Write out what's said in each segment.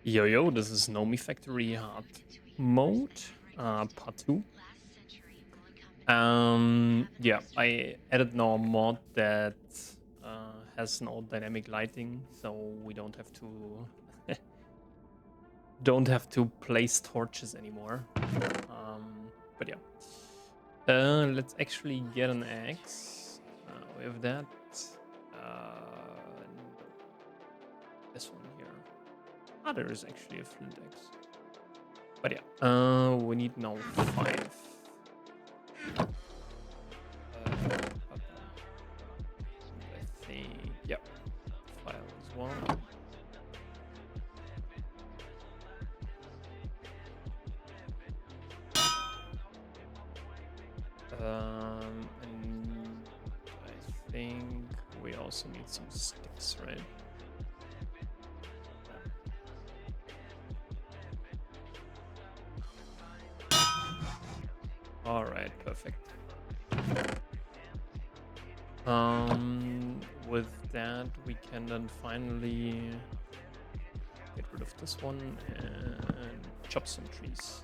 Yo, yo, this is Nomifactory hard mode, part 2. Yeah, I added now a mod that has no dynamic lighting, so we don't have to place torches anymore. But yeah, let's actually get an axe. We have that. No, this one here. Ah, there is actually a flint axe. But yeah, we need now 5. I think, yeah, file as well. And I think we also need some sticks, right? All right, perfect. With that, we can then finally get rid of this one and chop some trees.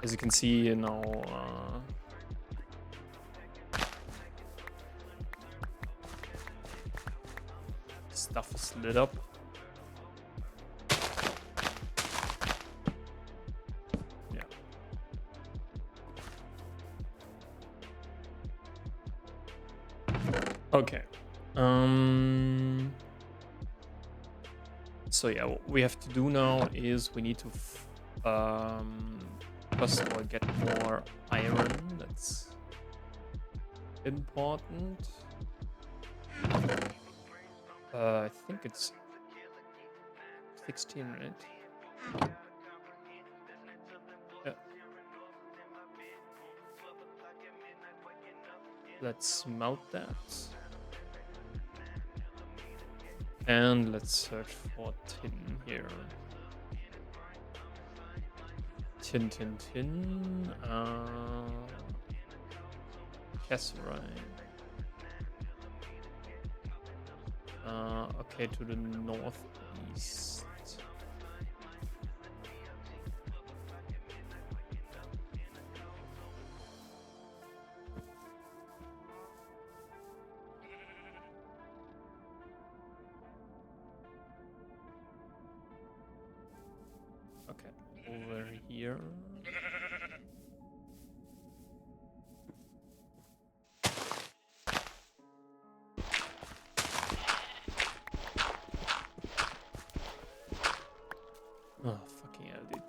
As you can see now, stuff is lit up. Yeah. Okay. So yeah, what we have to do now is we need to first of all get more iron. That's important. I think it's 16, right? Yeah. Let's smelt that. And let's search for tin here. Tin. Casserine. Okay, to the northeast. Okay, over here. Oh, fucking hell, dude.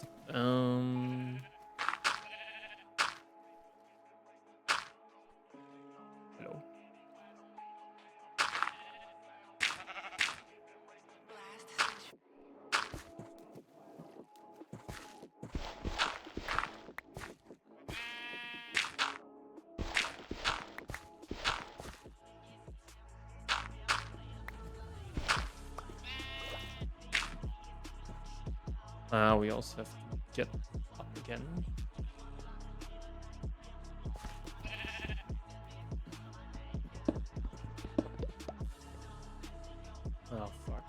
Hello. We also have to get up again. Oh, fuck.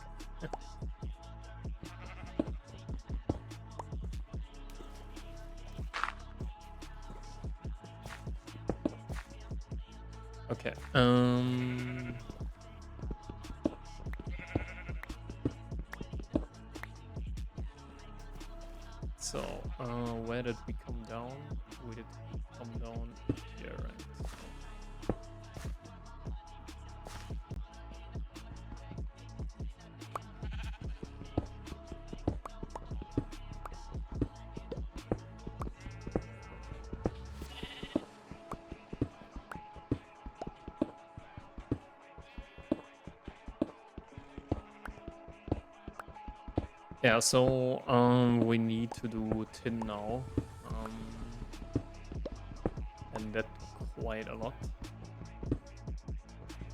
Okay. So, where did we come down? We did come down here, right? Yeah, so we need to do tin now. And that quite a lot.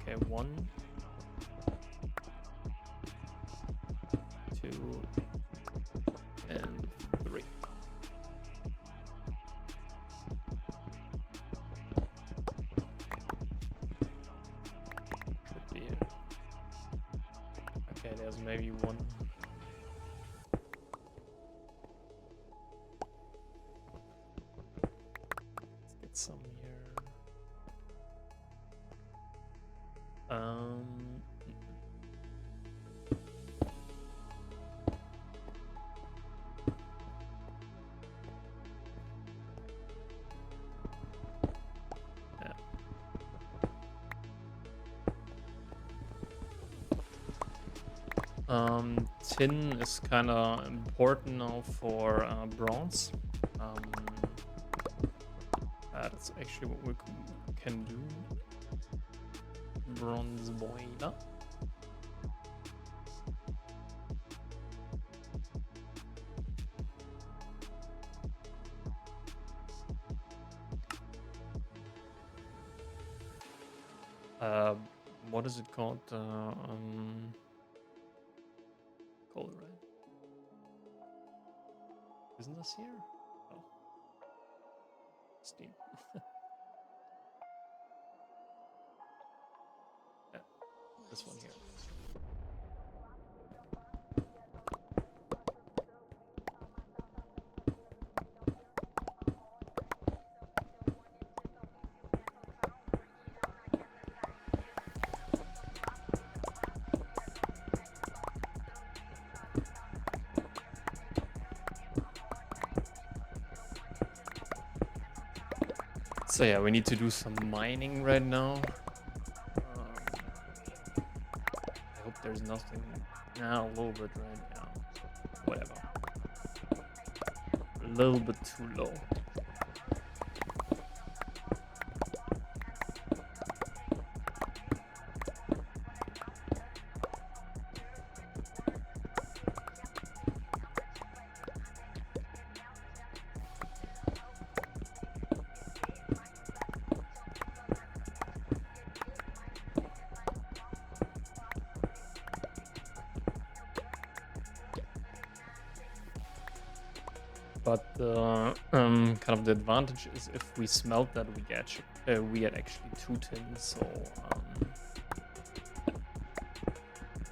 Okay, 1, 2, and 3. Should be it. Okay, there's maybe 1. get some here. Um, yeah. Tin is kind of important now for bronze. That's actually what we can do. Bronze boiler. What is it called? Coal, right? Isn't this here? Oh, steam. Yeah, this one here. So yeah, we need to do some mining right now. I hope there's nothing. Nah, a little bit right now. Whatever. A little bit too low. But kind of the advantage is if we smelt that, we get actually 2 tins. So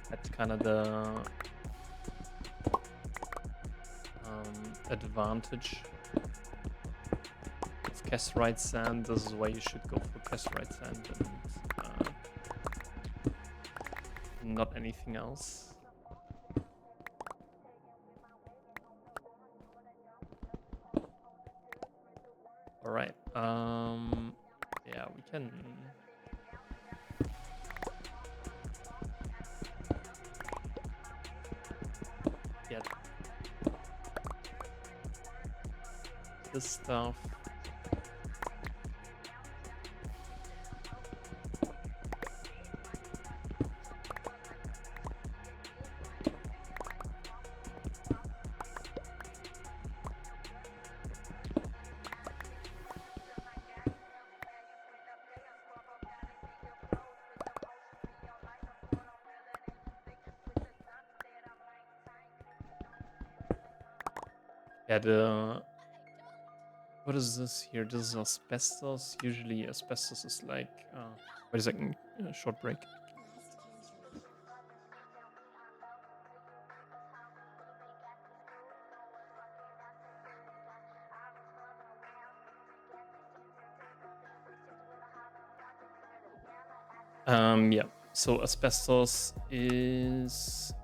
that's kind of the advantage of cassiterite sand. This is why you should go for cassiterite sand and not anything else. All right. Yeah, we can. Get this stuff. Yeah, what is this here? This is asbestos. Usually asbestos is like, wait a second, short break. Yeah, so asbestos is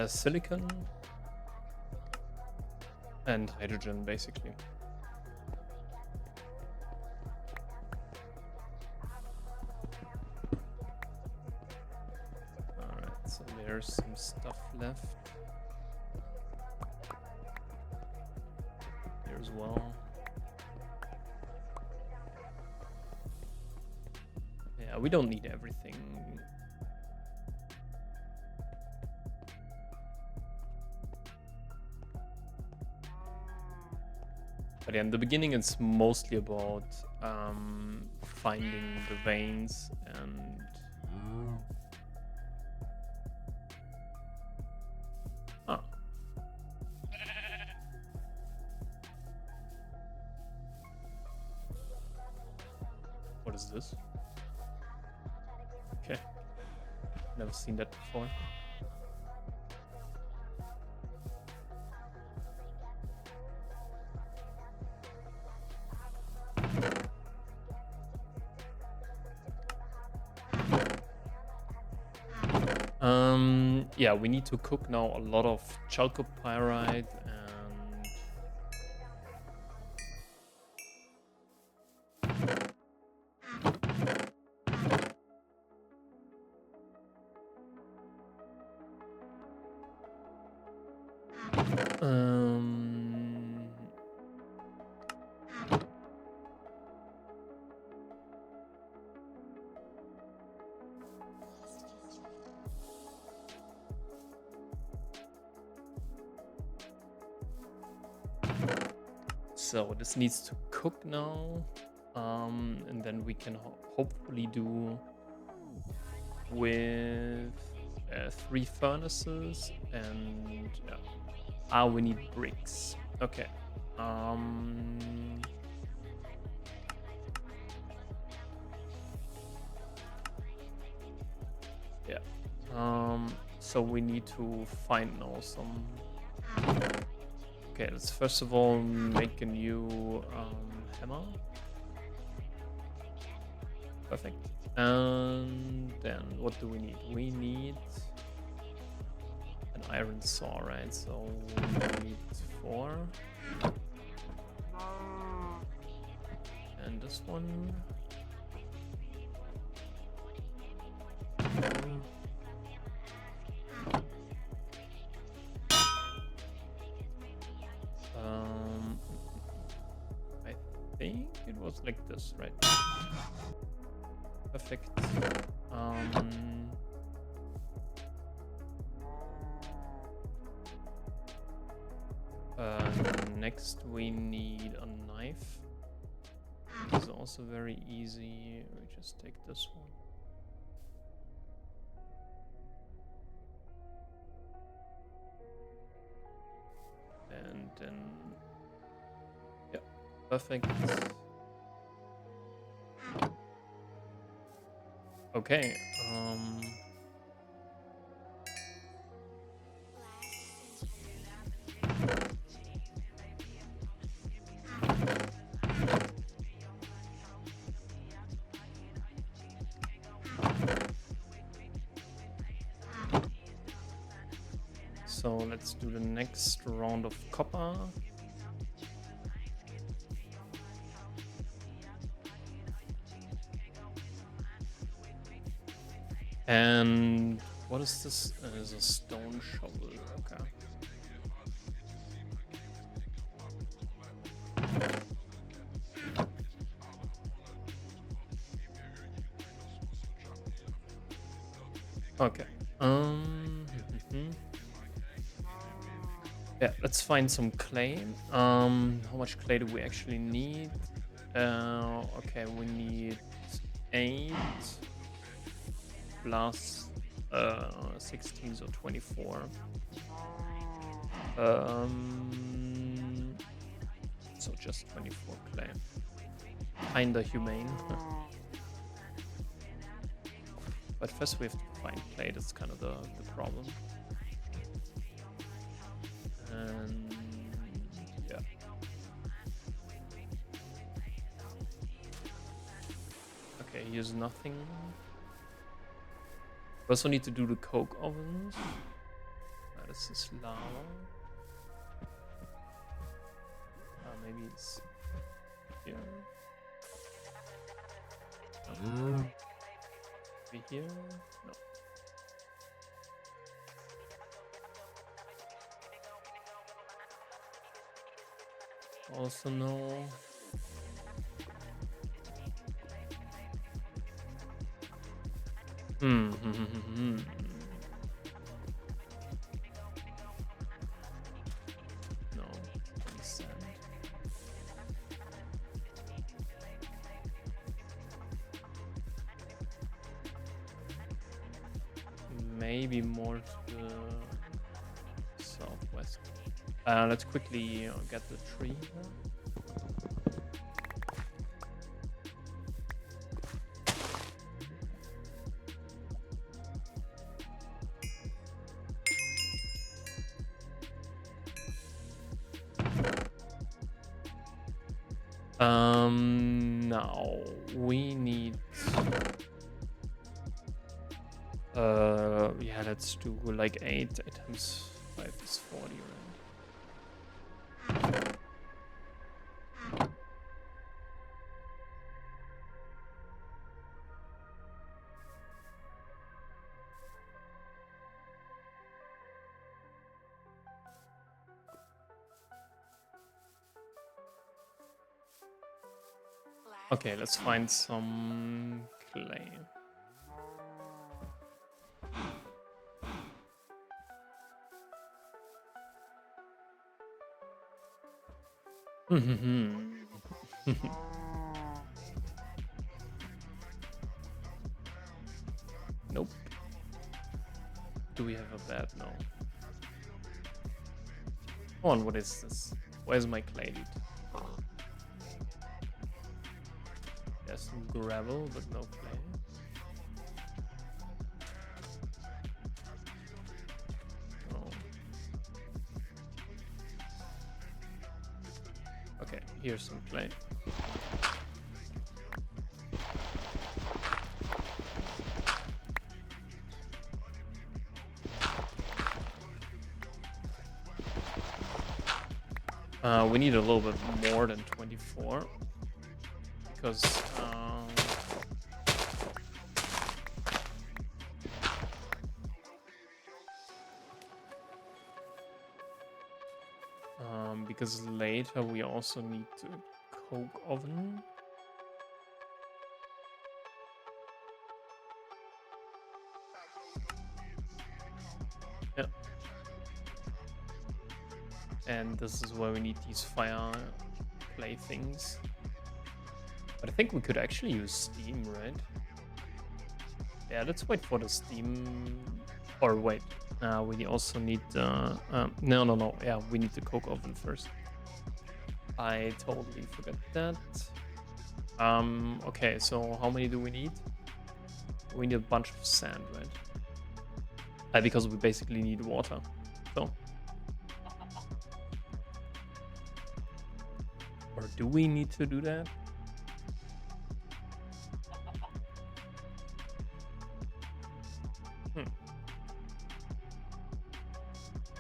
silicon and hydrogen, basically. Alright, so there's some stuff left. Here as well. Yeah, we don't need everything. But yeah, in the beginning, it's mostly about finding the veins and what is this? Okay, never seen that before. Yeah, we need to cook now a lot of chalcopyrite and so this needs to cook now, and then we can hopefully do with 3 furnaces and we need bricks. Okay. Yeah. So we need to find now some. Okay, let's first of all make a new hammer. Perfect. And then what do we need? We need an iron saw, right? So we need 4. And this one. I think it was like this, right? Perfect. Next we need a knife. It's also very easy. We just take this one. And then, yeah, perfect. Okay. So let's do the next round of copper. And what is this? Is a stone shovel. Okay. Okay. Yeah, let's find some clay. How much clay do we actually need? Okay, we need 8 plus 16, so 24. So just 24 clay. Kinda humane. But first we have to find clay, that's kind of the problem. And yeah. Okay, here's nothing. We also need to do the coke ovens. This is lava. Maybe it's here. Maybe here? No. Also no. No. Sand. Maybe more to the southwest. Let's quickly get the tree here. Now we need Yeah, let's do like 8. 8 times 5 is 40, right? Okay, let's find some clay. Nope. Do we have a bed? No. Come on, what is this? Where's my clay, dude? There's some gravel, but no clay. Oh. Okay, here's some clay. We need a little bit more than 24 because because later we also need a coke oven. Yeah. And this is where we need these fire clay things. But I think we could actually use steam, right? Yeah, let's wait for the steam. Or wait, we also need no. Yeah, we need the coke oven first. I totally forgot that. Okay, so how many do we need? We need a bunch of sand, right? Because we basically need water. So. Or do we need to do that?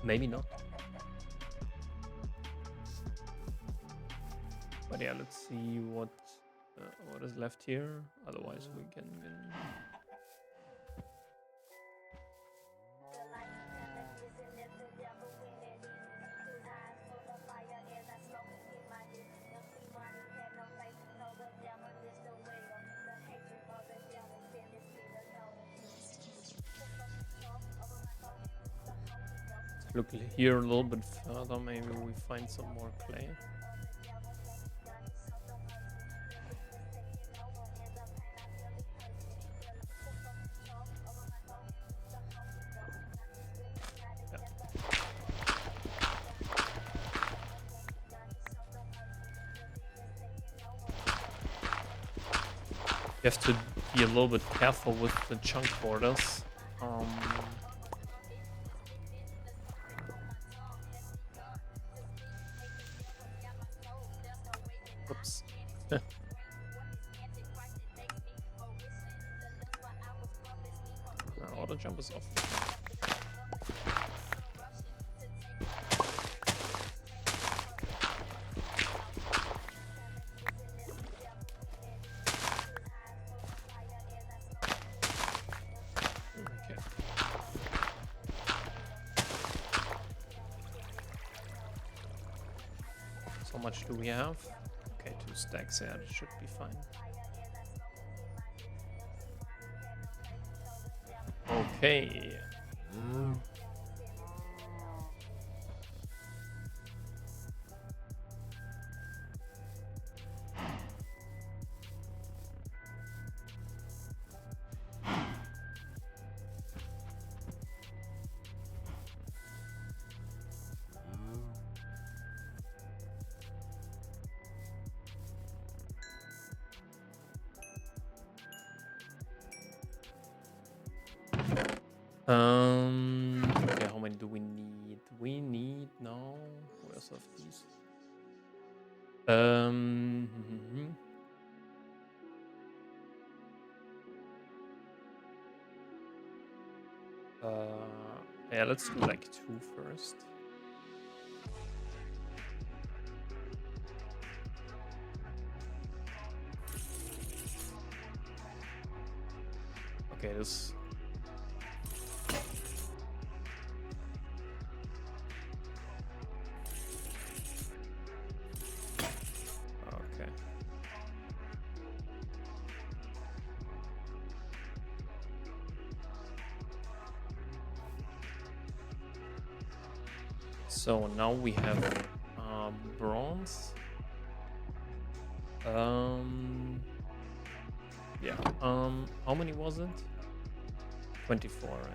Maybe not. But yeah, let's see what is left here. Otherwise, we can. Look here a little bit further. Maybe we find some more clay. You have to be a little bit careful with the chunk borders. Oops. Auto jump is off. How much do we have? Okay, 2 stacks. Yeah, that should be fine. Okay. Okay, how many do we need? We need no. We also have these. Yeah, let's do like 2 first. Okay, this. Okay. So now we have bronze. Yeah. How many was it? 24, right?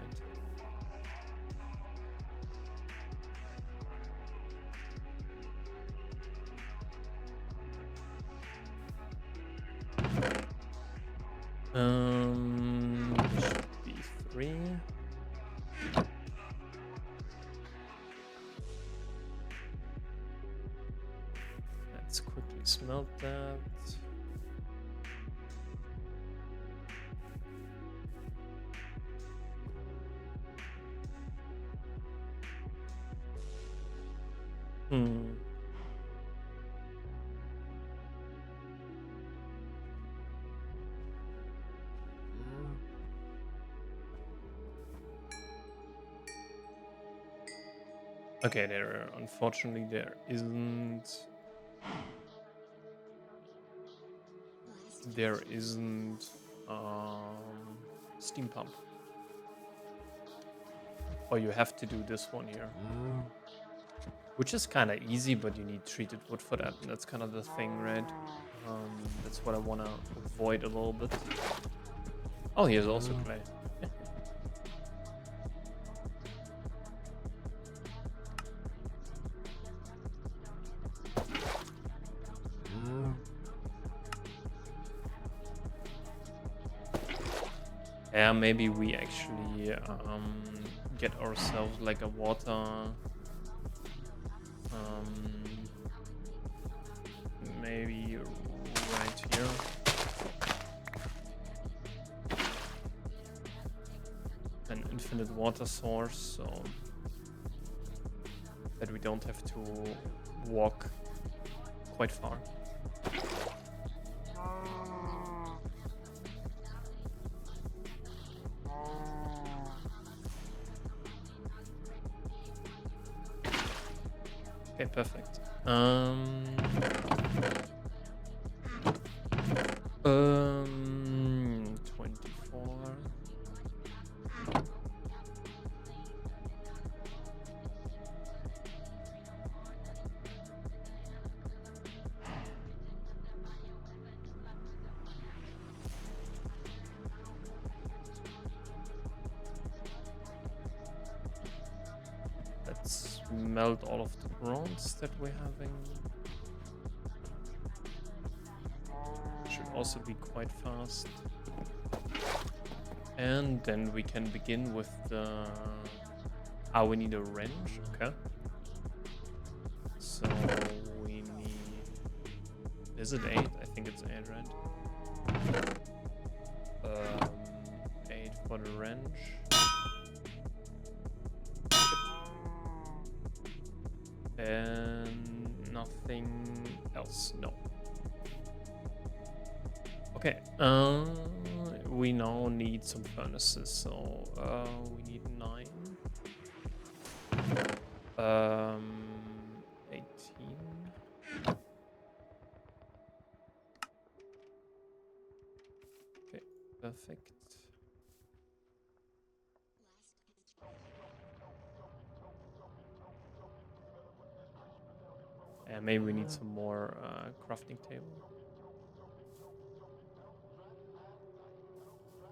Should be 3. Let's quickly smelt that. Okay, unfortunately there isn't steam pump. Or you have to do this one here. Which is kind of easy, but you need treated wood for that. And that's kind of the thing, right? That's what I want to avoid a little bit. Oh, here's also clay. Yeah, maybe we actually get ourselves like a water. Maybe right here. An infinite water source, so that we don't have to walk quite far. Okay, perfect. 24. Let's melt all of the bronze that we're having. Should also be quite fast. And then we can begin with the... we need a wrench, okay. So we need... Is it 8? I think it's 8, right? 8 for the wrench. And nothing else, no. Okay, we now need some furnaces, so we need 9. 18. Okay, perfect. And maybe we need some more crafting table.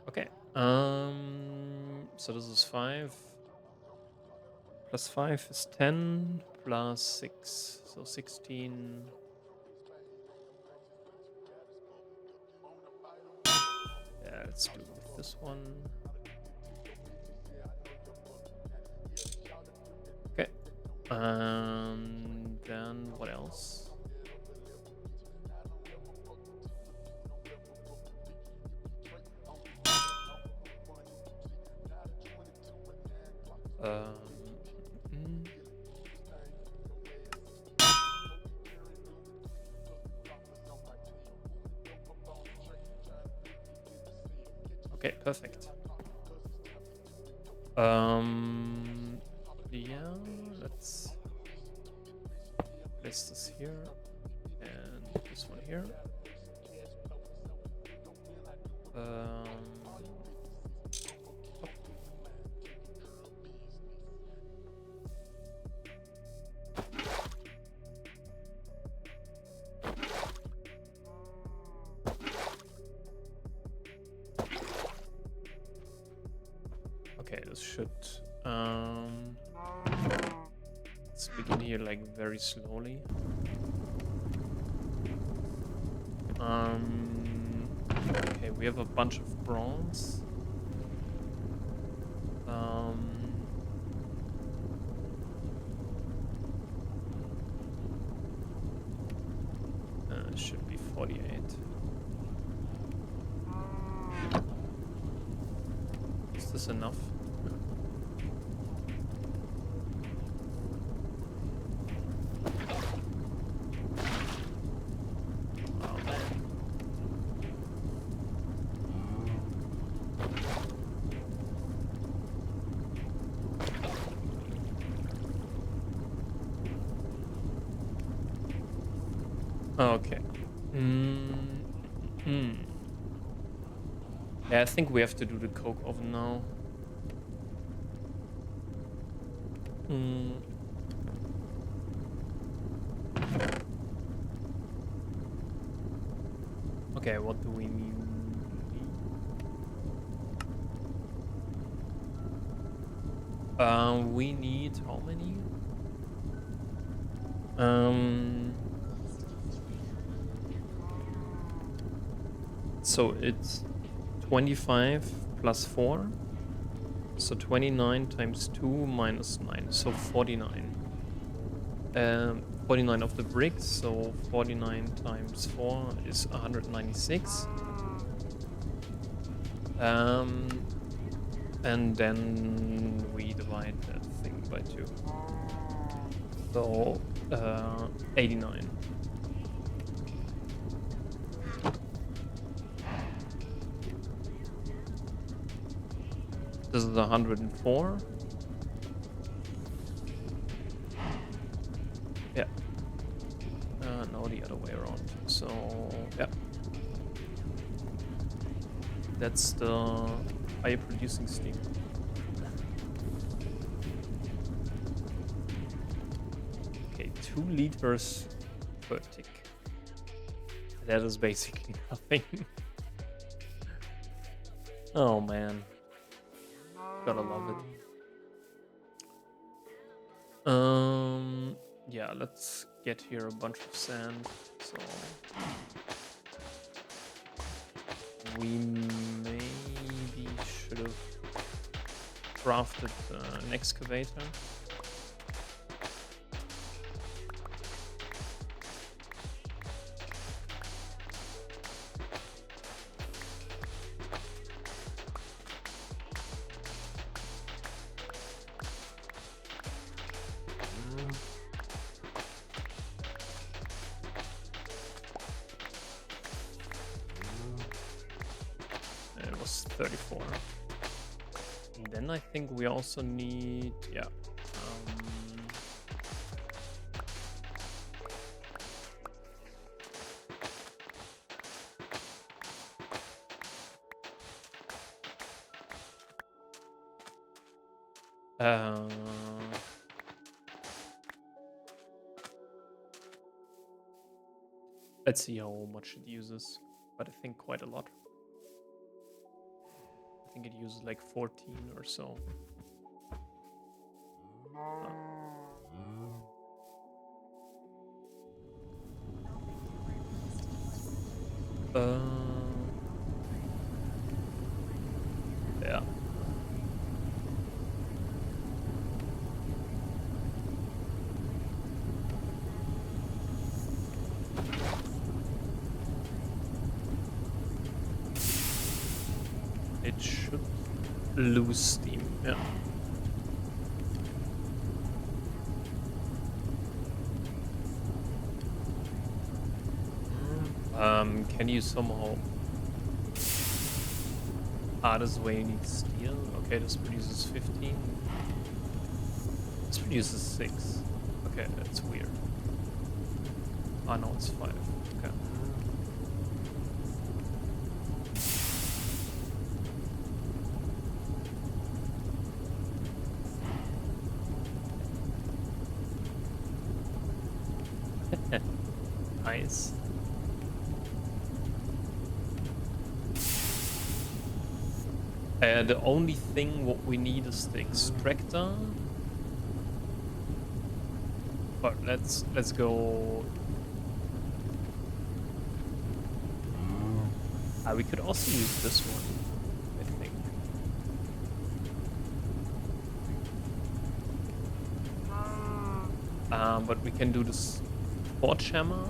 Okay. So this is 5. Plus 5 is 10. Plus 6, so 16. Yeah, let's do this one. Okay. Then what else? mm. Okay, perfect. Yeah, let's place this here and this one here. Okay, this should let's begin here like very slowly. Okay, we have a bunch of bronze. It should be 48. Is this enough? Oh man. Okay. Yeah, I think we have to do the coke oven now. Okay, what do we need? We need how many? So it's 25 plus 4. So 29 times 2 minus 9. So 49. 49 of the bricks. So 49 times 4 is 196. And then we divide that thing by 2. So 89. This is 104. Yeah. No, the other way around. So, yeah. That's the higher producing steam. Okay, 2 liters per tick. That is basically nothing. Oh man. Gotta love it. Yeah, let's get here a bunch of sand. So we maybe should have crafted an excavator. It was 34. And then I think we also need, yeah. Let's see how much it uses, but I think quite a lot. I think it uses like 14 or so. Yeah. It should lose steam, yeah. Can you somehow... This way you need steel. Okay, this produces 15. This produces 6. Okay, that's weird. No, it's 5. Okay. Nice. The only thing what we need is the extractor. But let's go. We could also use this one, I think. But we can do this forge hammer.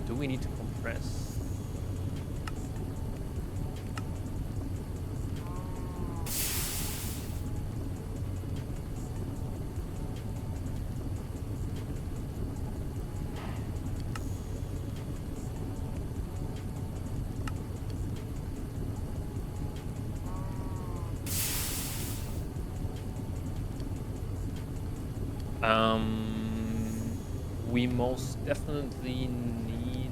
Do we need to compress? We most definitely need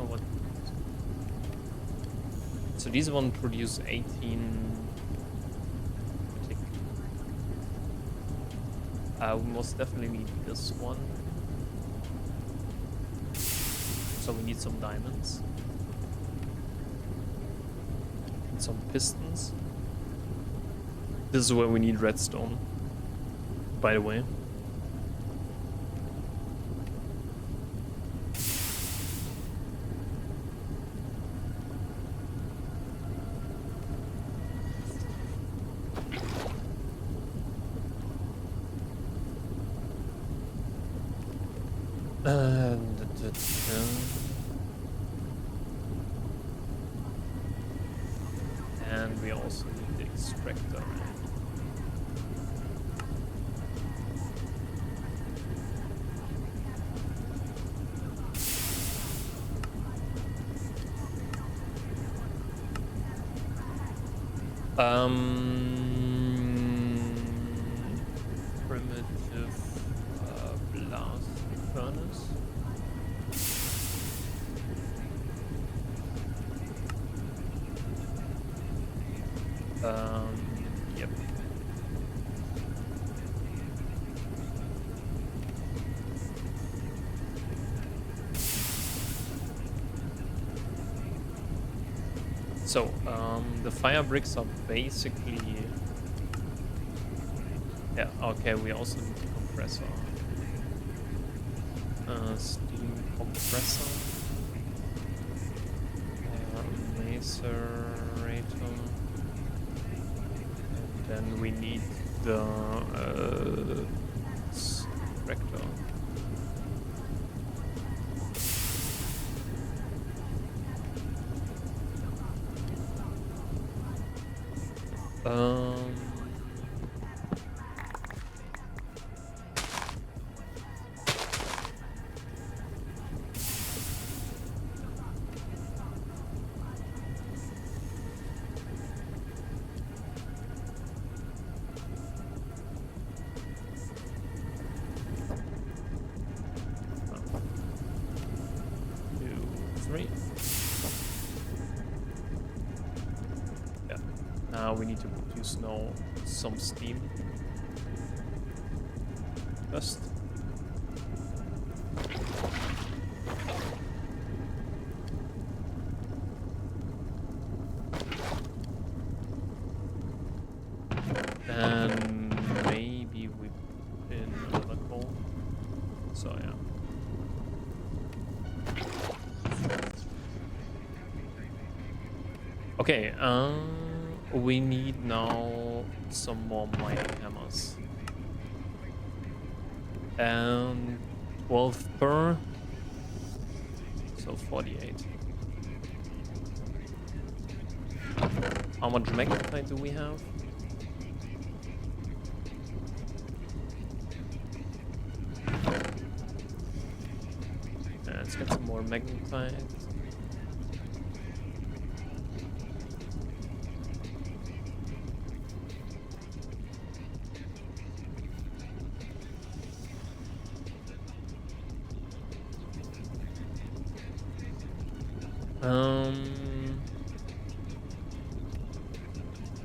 what? So these one produce 18. We most definitely need this one. So we need some diamonds. And some pistons. This is where we need redstone, by the way. And we also need the extractor. Primitive blast furnace. Yep. So, the fire bricks are basically... Yeah, okay, we also need a compressor. Steam compressor. Macerator. And then we need the extractor. Yeah. Now we need to produce now some steam. First. And maybe we put in another coal. So yeah. Okay, we need now some more mining hammers. And 12 per, so 48. How much magnetite do we have? Let's get some more magnetite.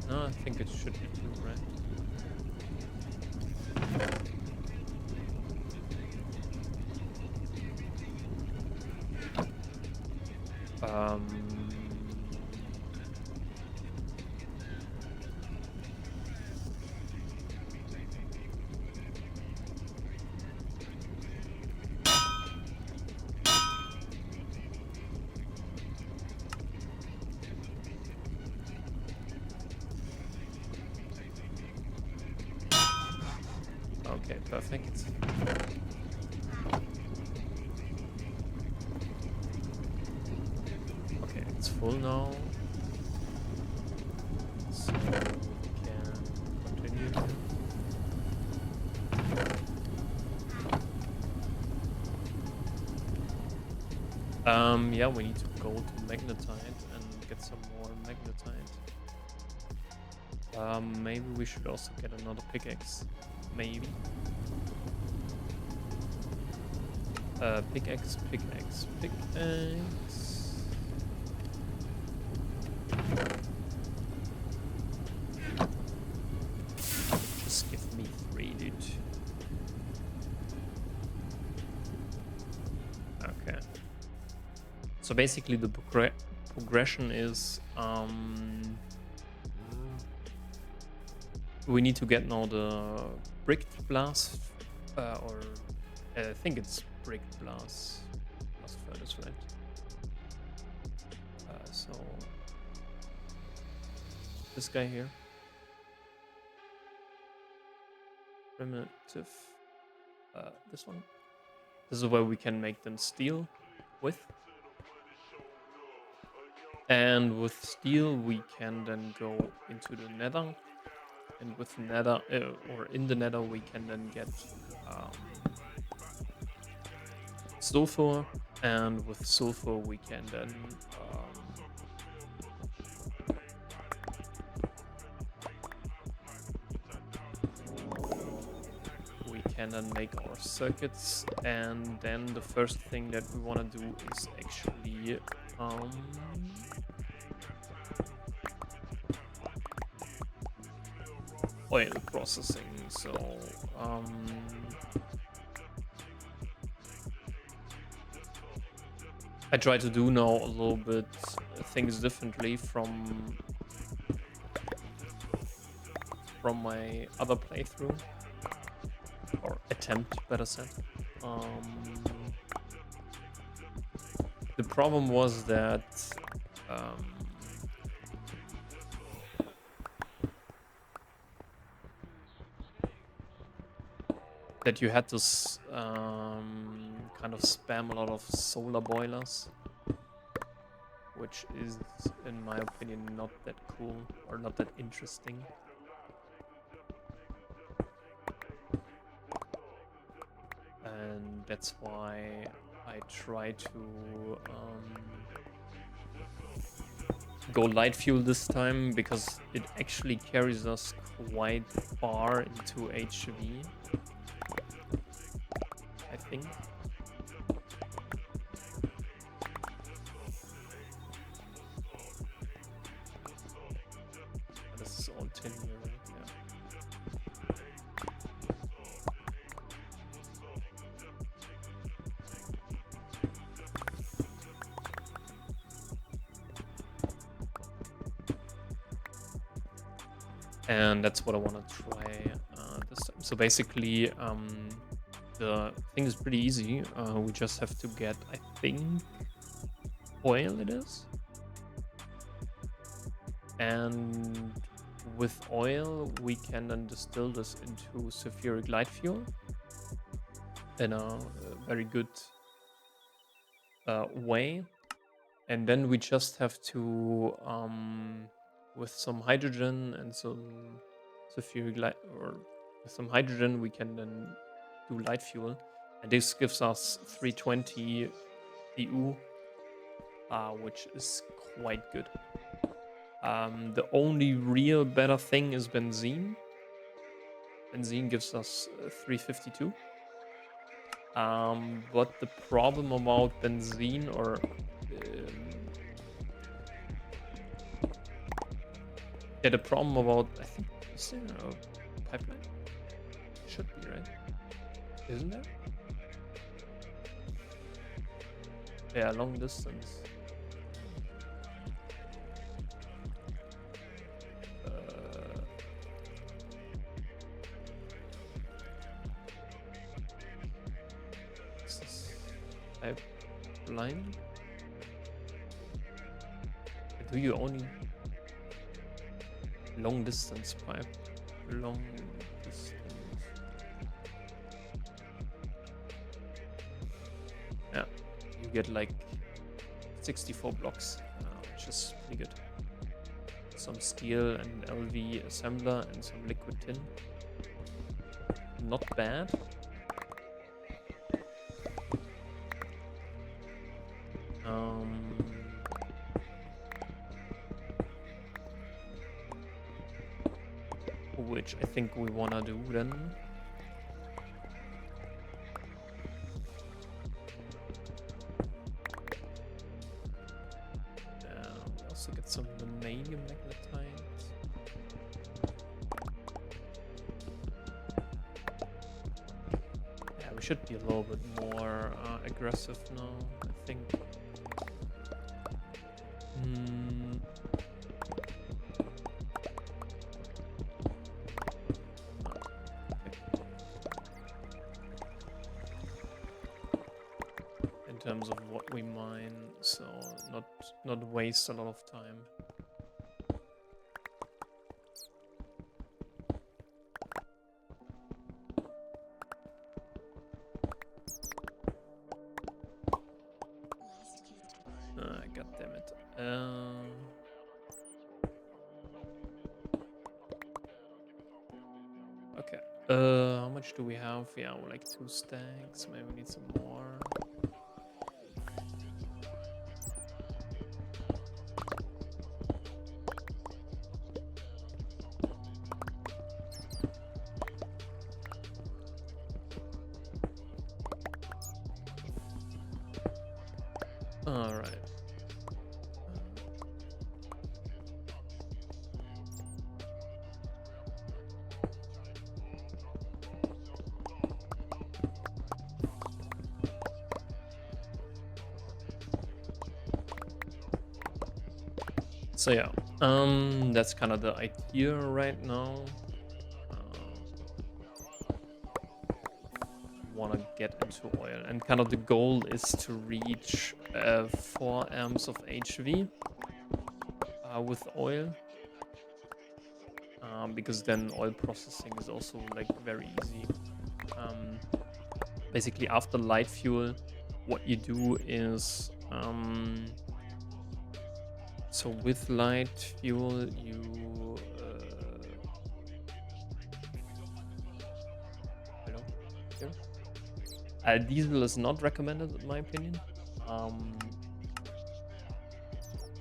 No, I think it should be 2, right? Okay, perfect. Okay, it's full now. So we can continue. Yeah, we need to go to magnetite and get some more magnetite. Maybe we should also get another pickaxe. Maybe. Pickaxe. Just give me 3, dude. Okay. So basically the progression is we need to get now the bricked blast or I think it's bricked blast furnace, right? So this guy here, primitive, this one. This is where we can make them steel with. And with steel, we can then go into the nether. And with nether, or in the nether, we can then get sulfur. And with sulfur, we can then make our circuits. And then the first thing that we want to do is actually oil processing. So I try to do now a little bit things differently from my other playthrough, or attempt, better said. The problem was that that you had to kind of spam a lot of solar boilers, which is, in my opinion, not that cool or not that interesting. And that's why I try to go light fuel this time, because it actually carries us quite far into HV, I think. This is all tin here, right? Yeah. And that's what I want to try this time. So basically, The thing is pretty easy. We just have to get, I think, oil it is. And with oil, we can then distill this into sulfuric light fuel in a very good way. And then we just have to, with some hydrogen and some sulfuric light, or with some hydrogen, we can then do light fuel. And this gives us 320 EU, which is quite good. The only real better thing is benzene. Benzene gives us 352. But the problem about benzene, or yeah, the problem about, I think, is there a pipeline? Should be, right? Isn't there? Yeah, long distance. Is this pipeline? Do you only long distance pipe? Long distance. Yeah, you get like 64 blocks, which is pretty good. Some steel and LV assembler and some liquid tin. Not bad. Which I think we wanna do then. We also get some vanadium magnetite. Yeah, we should be a little bit more aggressive now, I think. In terms of what we mine, so not waste a lot of time. God damn it. Okay. How much do we have? Yeah, we're like 2 stacks. Maybe we need some more. All right. So yeah, that's kind of the idea right now. Want to get into oil, and kind of the goal is to reach 4 amps of HV with oil, because then oil processing is also like very easy. Basically, after light fuel, what you do is so with light fuel you diesel is not recommended in my opinion.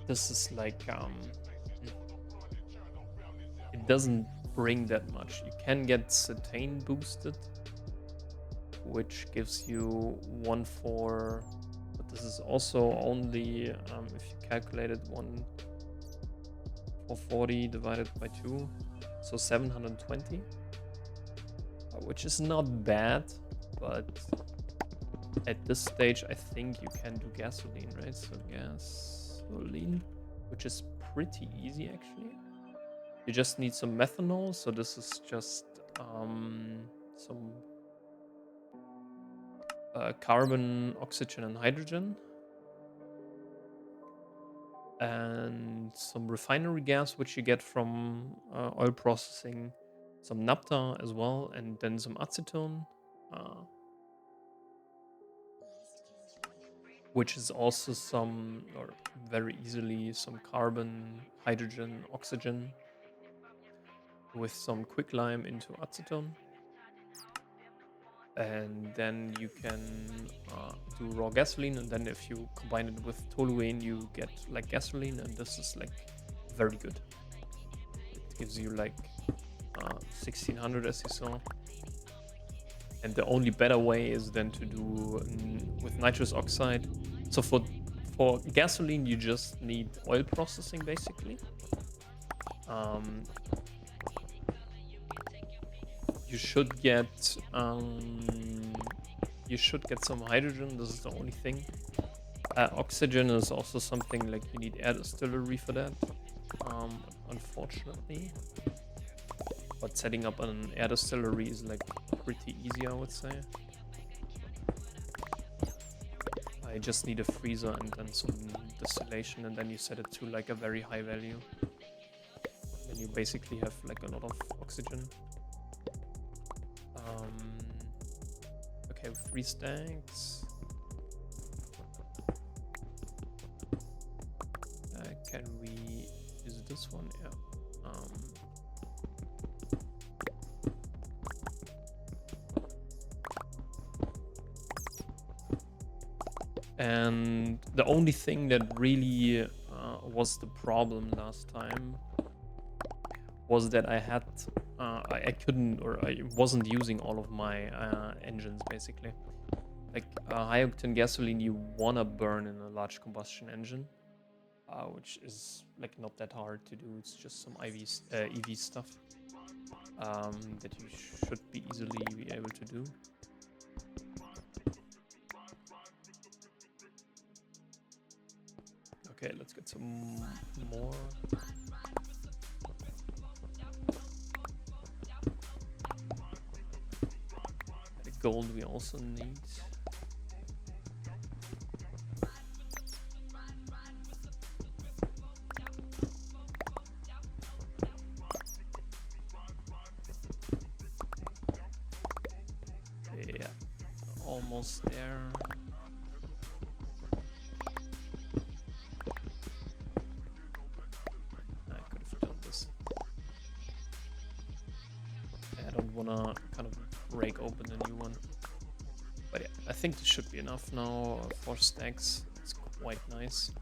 This is like it doesn't bring that much. You can get cetane boosted, which gives you 1/4, but this is also only if you calculate it 1/440 divided by 2, so 720, which is not bad, but at this stage I think you can do gasoline, right? So gasoline, which is pretty easy actually. You just need some methanol, so this is just some carbon, oxygen, and hydrogen. And some refinery gas, which you get from oil processing, some naphtha as well, and then some acetone, which is also some, or very easily, some carbon, hydrogen, oxygen, with some quicklime into acetone. And then you can do raw gasoline, and then if you combine it with toluene, you get like gasoline, and this is like very good. It gives you like 1600, as you saw. And the only better way is then to do with nitrous oxide. So for gasoline, you just need oil processing basically. You should get some hydrogen. This is the only thing. Oxygen is also something like you need air distillery for that. Unfortunately, but setting up an air distillery is like pretty easy, I would say. I just need a freezer and then some distillation, and then you set it to like a very high value. Then you basically have like a lot of oxygen. Okay, 3 stacks. Can we use this one? Yeah. And the only thing that really was the problem last time was that I had I couldn't, or I wasn't using all of my engines basically. Like high octane gasoline, you wanna burn in a large combustion engine, which is like not that hard to do. It's just some EV stuff that you should be easily be able to do. Okay, let's get some more. The gold we also need. Yeah, almost there. Wanna kind of break open a new one, but yeah, I think this should be enough now. 4 stacks, it's quite nice.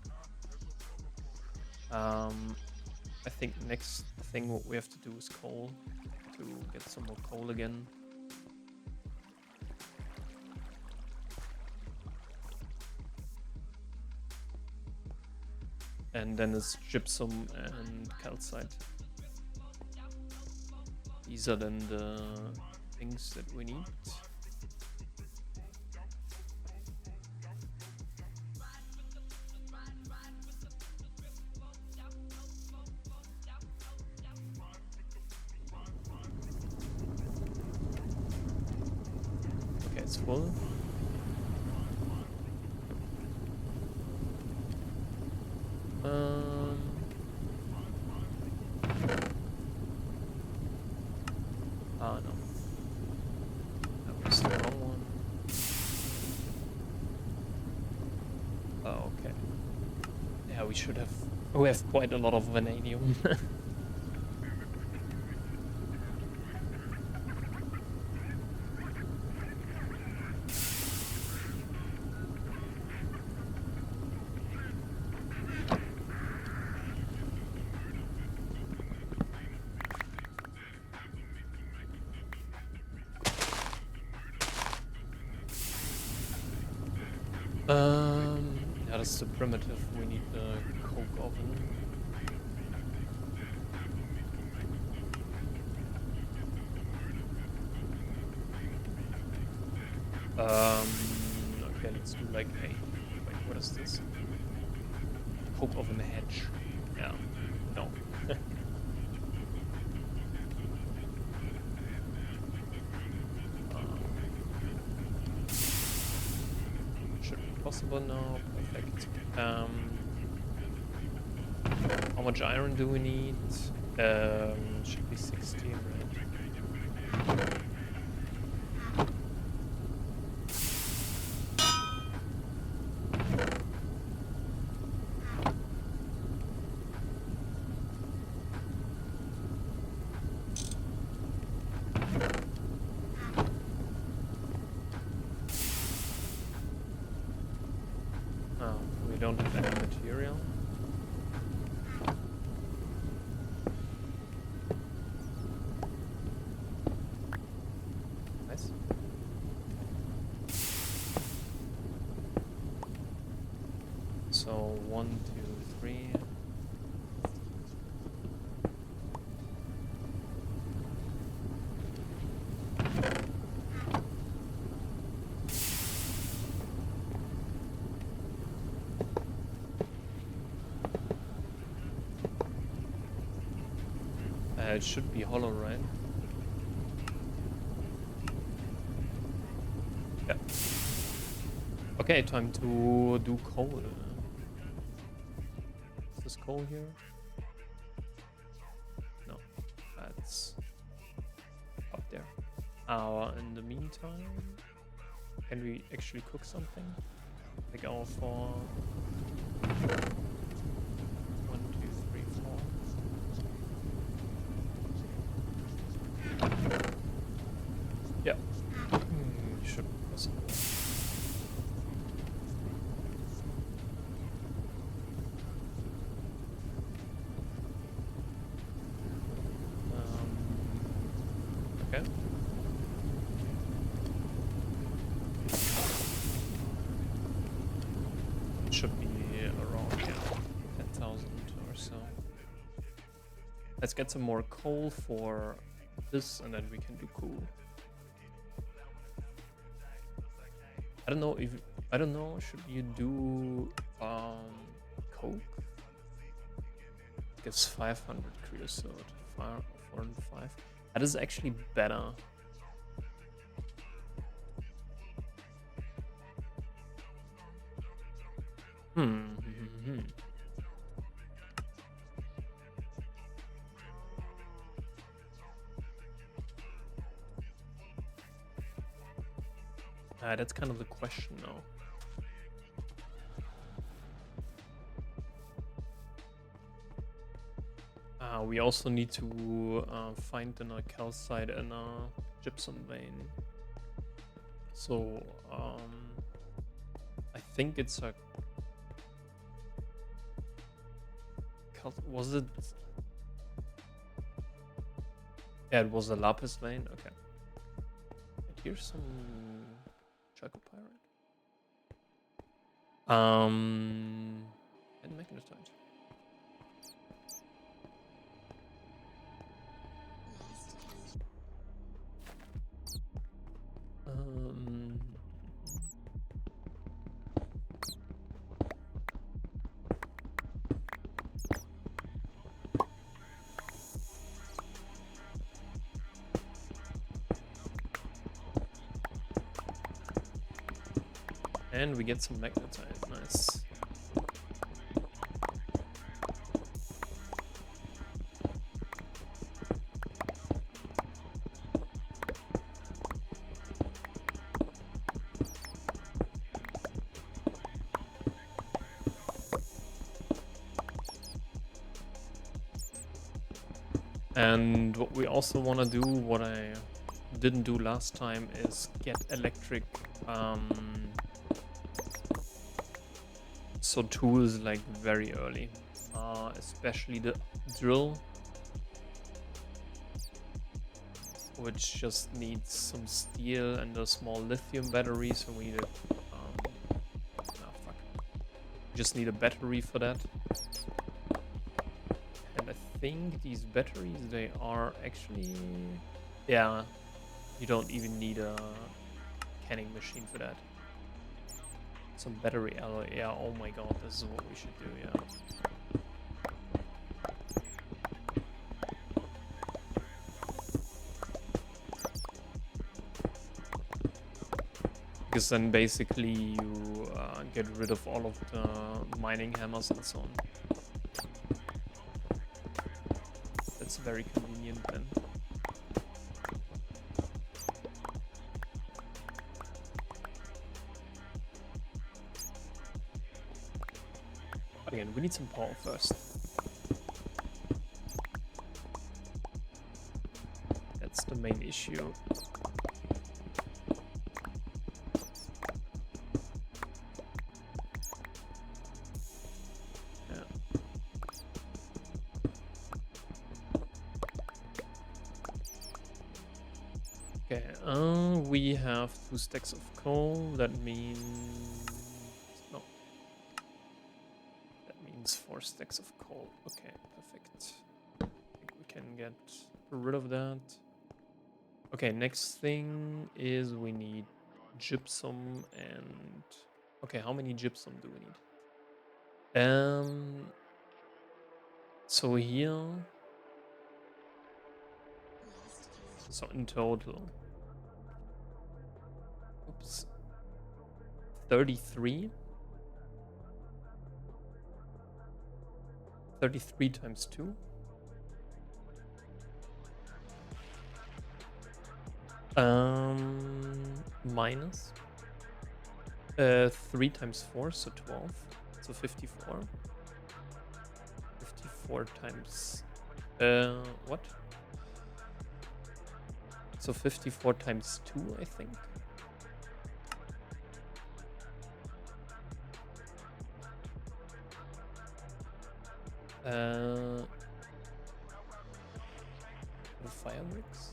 I think next thing what we have to do is coal, to get some more coal again. And then it's gypsum and calcite. These are then the things that we need. Okay, it's full. No. That was the wrong one. Oh, okay. Yeah, we should have... We have quite a lot of vanadium. Yeah, that's the primitive. We need the coke oven. Okay, let's do like a... Wait, what is this? Coke oven hedge. Yeah, no. possible now. Perfect. How much iron do we need? Should be 16, right? Oh, we don't have any material. Nice. So 1, 2, 3. It should be hollow, right? Yeah. Okay, time to do coal. Is this coal here? No, that's up there. In the meantime, can we actually cook something? Like our 4. 1, 2, 3, 4. Yeah. Should be possible. Okay. It should be around 10,000 or so. Let's get some more coal for this, and then we can do cool. I don't know. Should you do coke? Gives 500 creosote, 405. That is actually better. That's kind of the question now. We also need to find a calcite and a gypsum vein. So I think it's a was it? Yeah, it was a lapis vein. Okay. And here's some chalcopyrite. And magnetite. And we get some magnetite. Nice. And what we also want to do, what I didn't do last time, is get electric so tools like very early, especially the drill, which just needs some steel and a small lithium battery. So we need a just need a battery for that. And I think these batteries, they are actually, yeah, you don't even need a canning machine for that. Some battery alloy, yeah, oh my god, this is what we should do, yeah. Because then basically you get rid of all of the mining hammers and so on. That's very convenient then. But again, we need some power first. That's the main issue. Okay, we have 2 stacks of coal. That means no. That means 4 stacks of coal. Okay, perfect. I think we can get rid of that. Okay, next thing is we need gypsum and okay, how many gypsum do we need? So here, so in total, oops, 33. 33 times 2. Minus 3 times 4, so 12. So 54. 54 times what? So 54 times 2, I think. The fire bricks.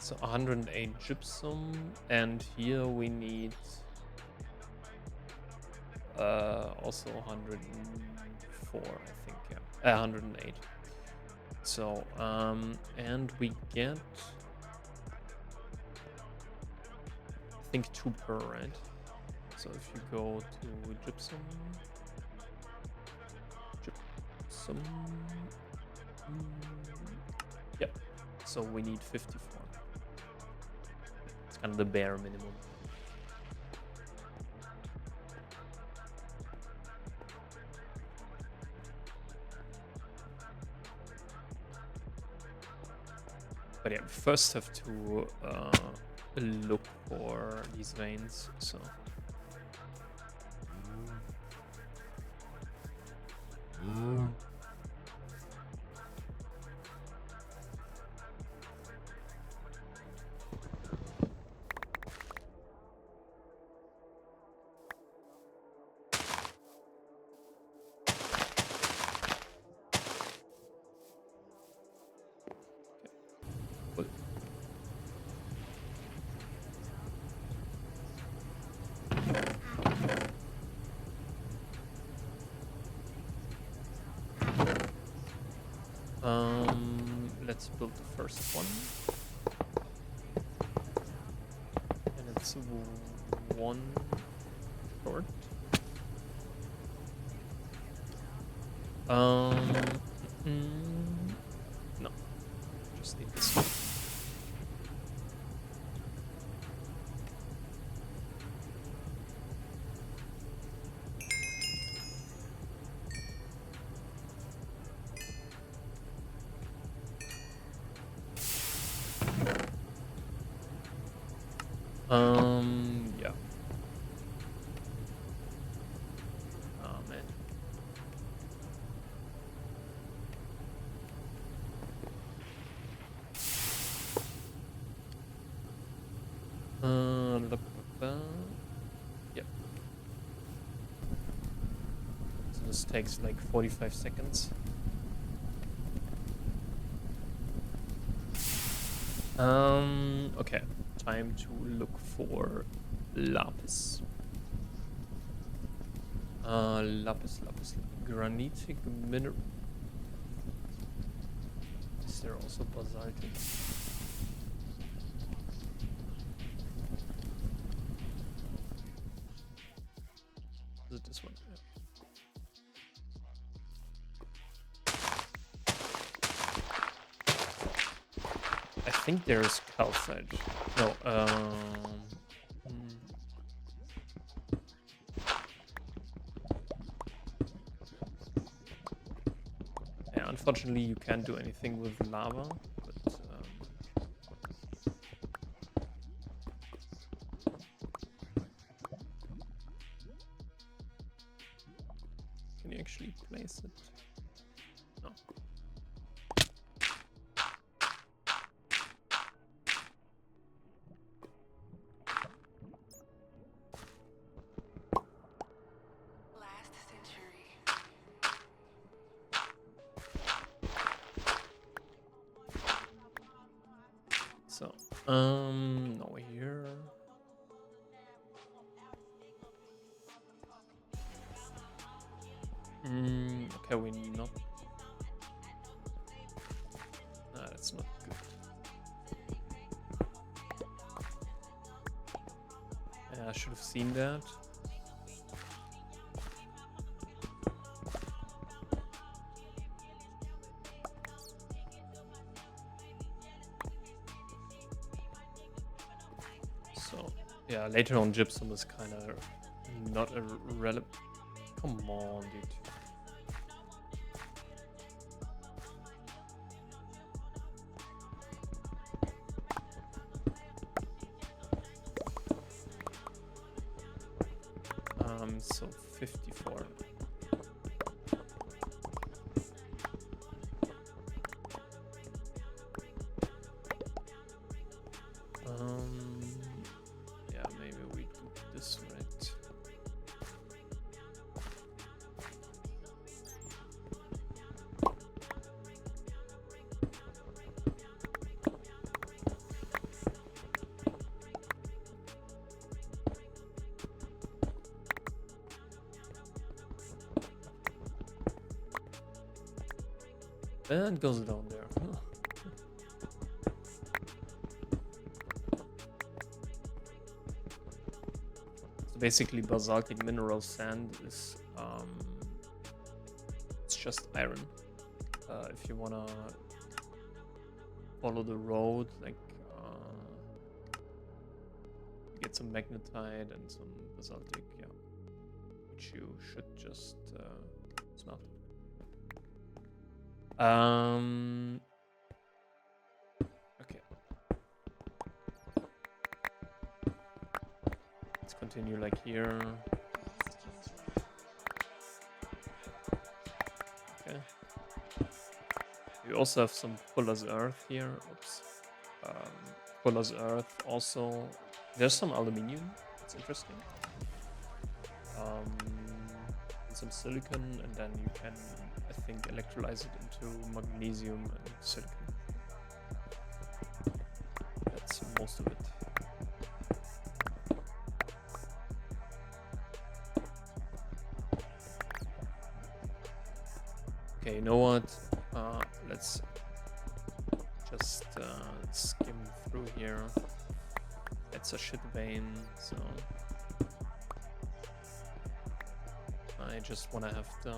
So 108 gypsum, and here we need also 104, I think, yeah, 108. So and we get, I think, 2 per, right? So if you go to gypsum, yeah. So we need 54. It's kind of the bare minimum. But yeah, we first have to look for these veins. So let's build the first one, and it's 1 short. No, just need this one. Yeah. Oh, man. Yeah. So this takes like 45 seconds. Okay. Time to look for lapis. Lapis. Granitic mineral. Is there also basaltic? Is it this one? Yeah. think there's calcite. No, hmm. Yeah, unfortunately you can't do anything with lava, but can you actually place it? No. So, no here. Okay, we not. Nah, that's not good. Yeah, I should have seen that. So, yeah, later on gypsum is kind of not a relevant. Come on, dude. So 54. Yeah, maybe we do this right. And goes down there. So basically, basaltic mineral sand is it's just iron. If you wanna follow the road, like you get some magnetite and some basaltic, yeah, which you should just smelt. Okay. Let's continue like here. Okay. We also have some Fuller's Earth here. Oops. Fuller's Earth also. There's some aluminium. It's interesting. And some silicon, and then you can, I think, electrolyze it into magnesium and silicon. That's most of it. Okay, you know what? Let's just skim through here. It's a shit vein, so I just want to have the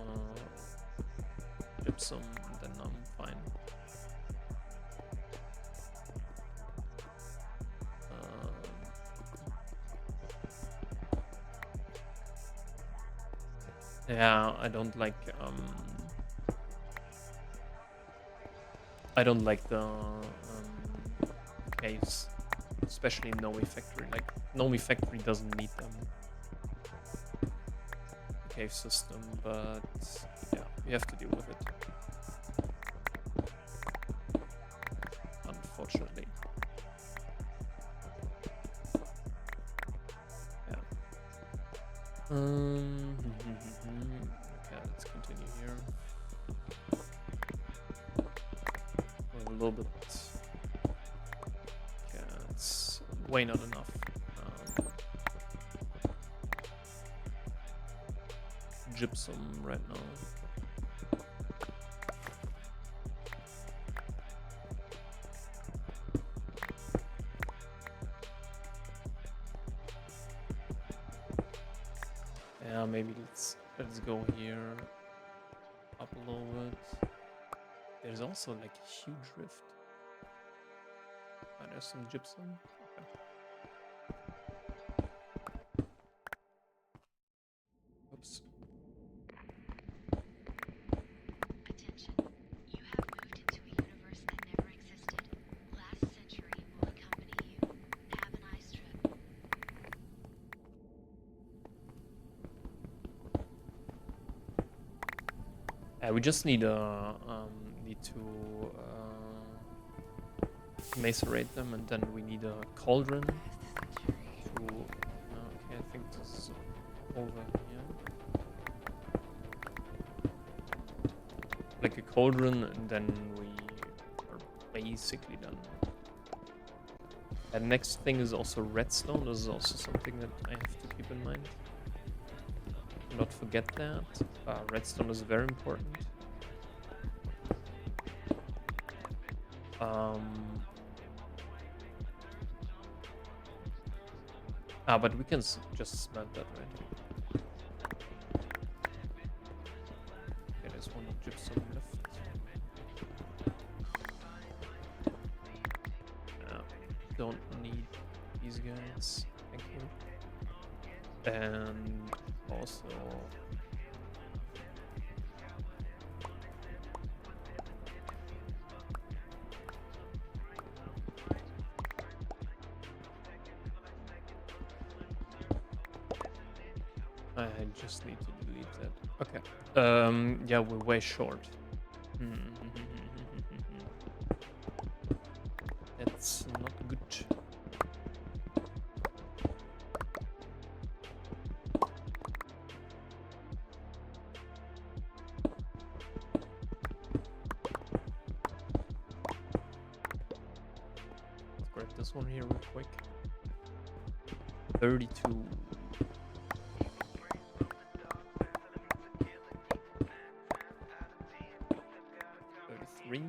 gypsum, and then I'm fine. Yeah, I don't like the caves, especially in Nomifactory. Like, Nomifactory doesn't need them. Cave system, but yeah, we have to deal with it. Unfortunately. Yeah. Okay, let's continue here. A little bit. Okay, it's way not enough. Gypsum right now. Yeah, maybe let's go here up a little bit. There's also like a huge rift. there's some gypsum. Okay. Oops. Attention. You have moved into a universe that never existed. Last century will accompany you. Have a nice trip. We just need to macerate them, and then we need a cauldron to. Okay, I think this is over here. Like a cauldron, and then we are basically done. And next thing is also redstone. This is also something that I have to keep in mind. Do not forget that. Redstone is very important. But we can just smelt that, right? Okay, there's one gypsum left. Don't need these guys. Thank you. And also. I just need to delete that. Okay. Yeah, we're way short. That's not good. Let's grab this one here real quick. 32. 33.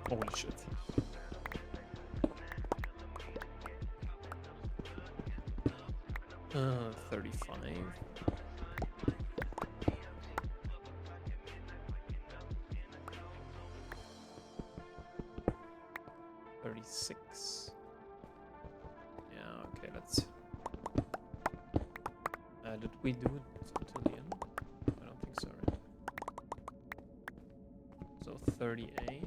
Holy shit. Uh, 35. 36. Yeah, okay, let's. Did we do it until the end? I don't think so, right? So 38.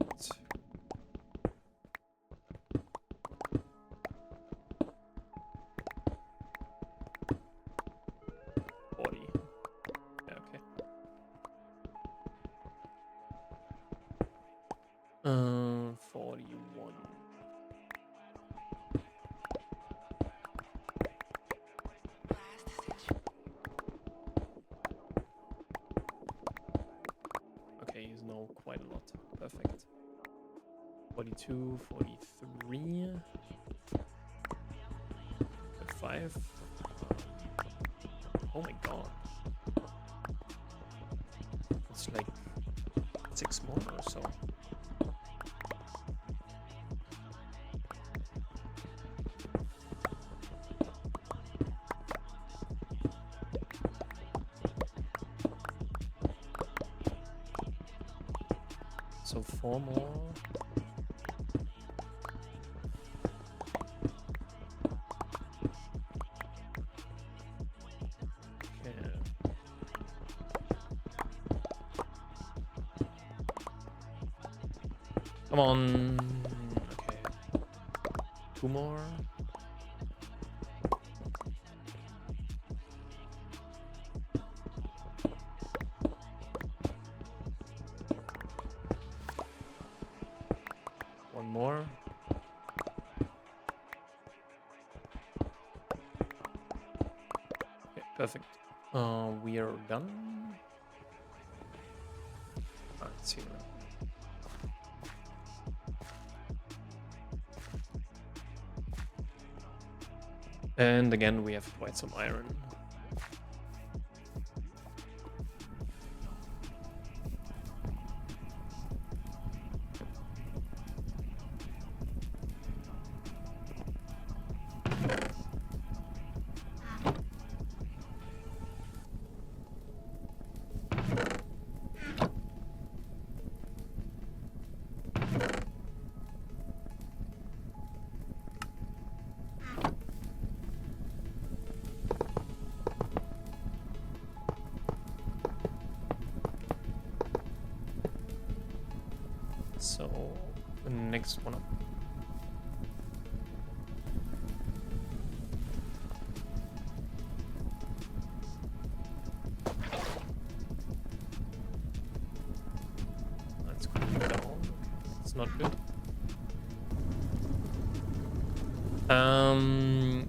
40. Yeah, okay. 41. Okay, he's now quite a lot. Perfect. 42, 43. 5. Oh my god. It's like 6 more or so. So 4 more. Okay. Come on. Okay. 2 more. One more. Okay, perfect. We are done. Let's see. And again, we have quite some iron. so the next one up. That's going down. It's not good.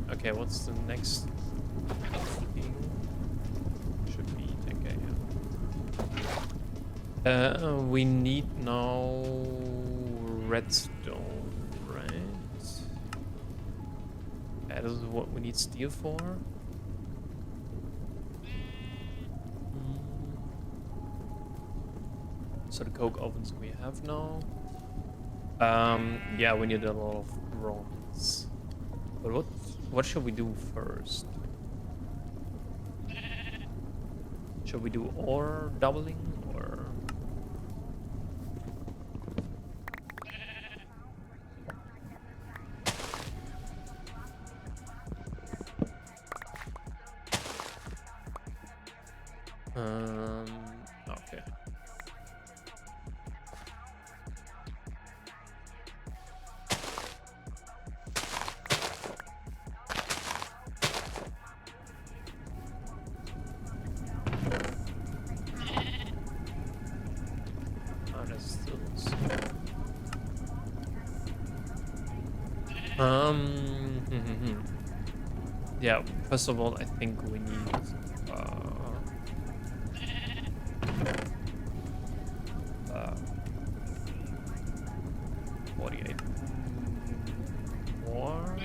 Okay, what's the next thing? Should be okay, yeah. We need now redstone, right? That is what we need steel for. So the coke ovens we have now. Yeah, we need a lot of bronze. But what should we do first? Should we do ore doubling or? Okay. Yeah, first of all, I think we need 48 more.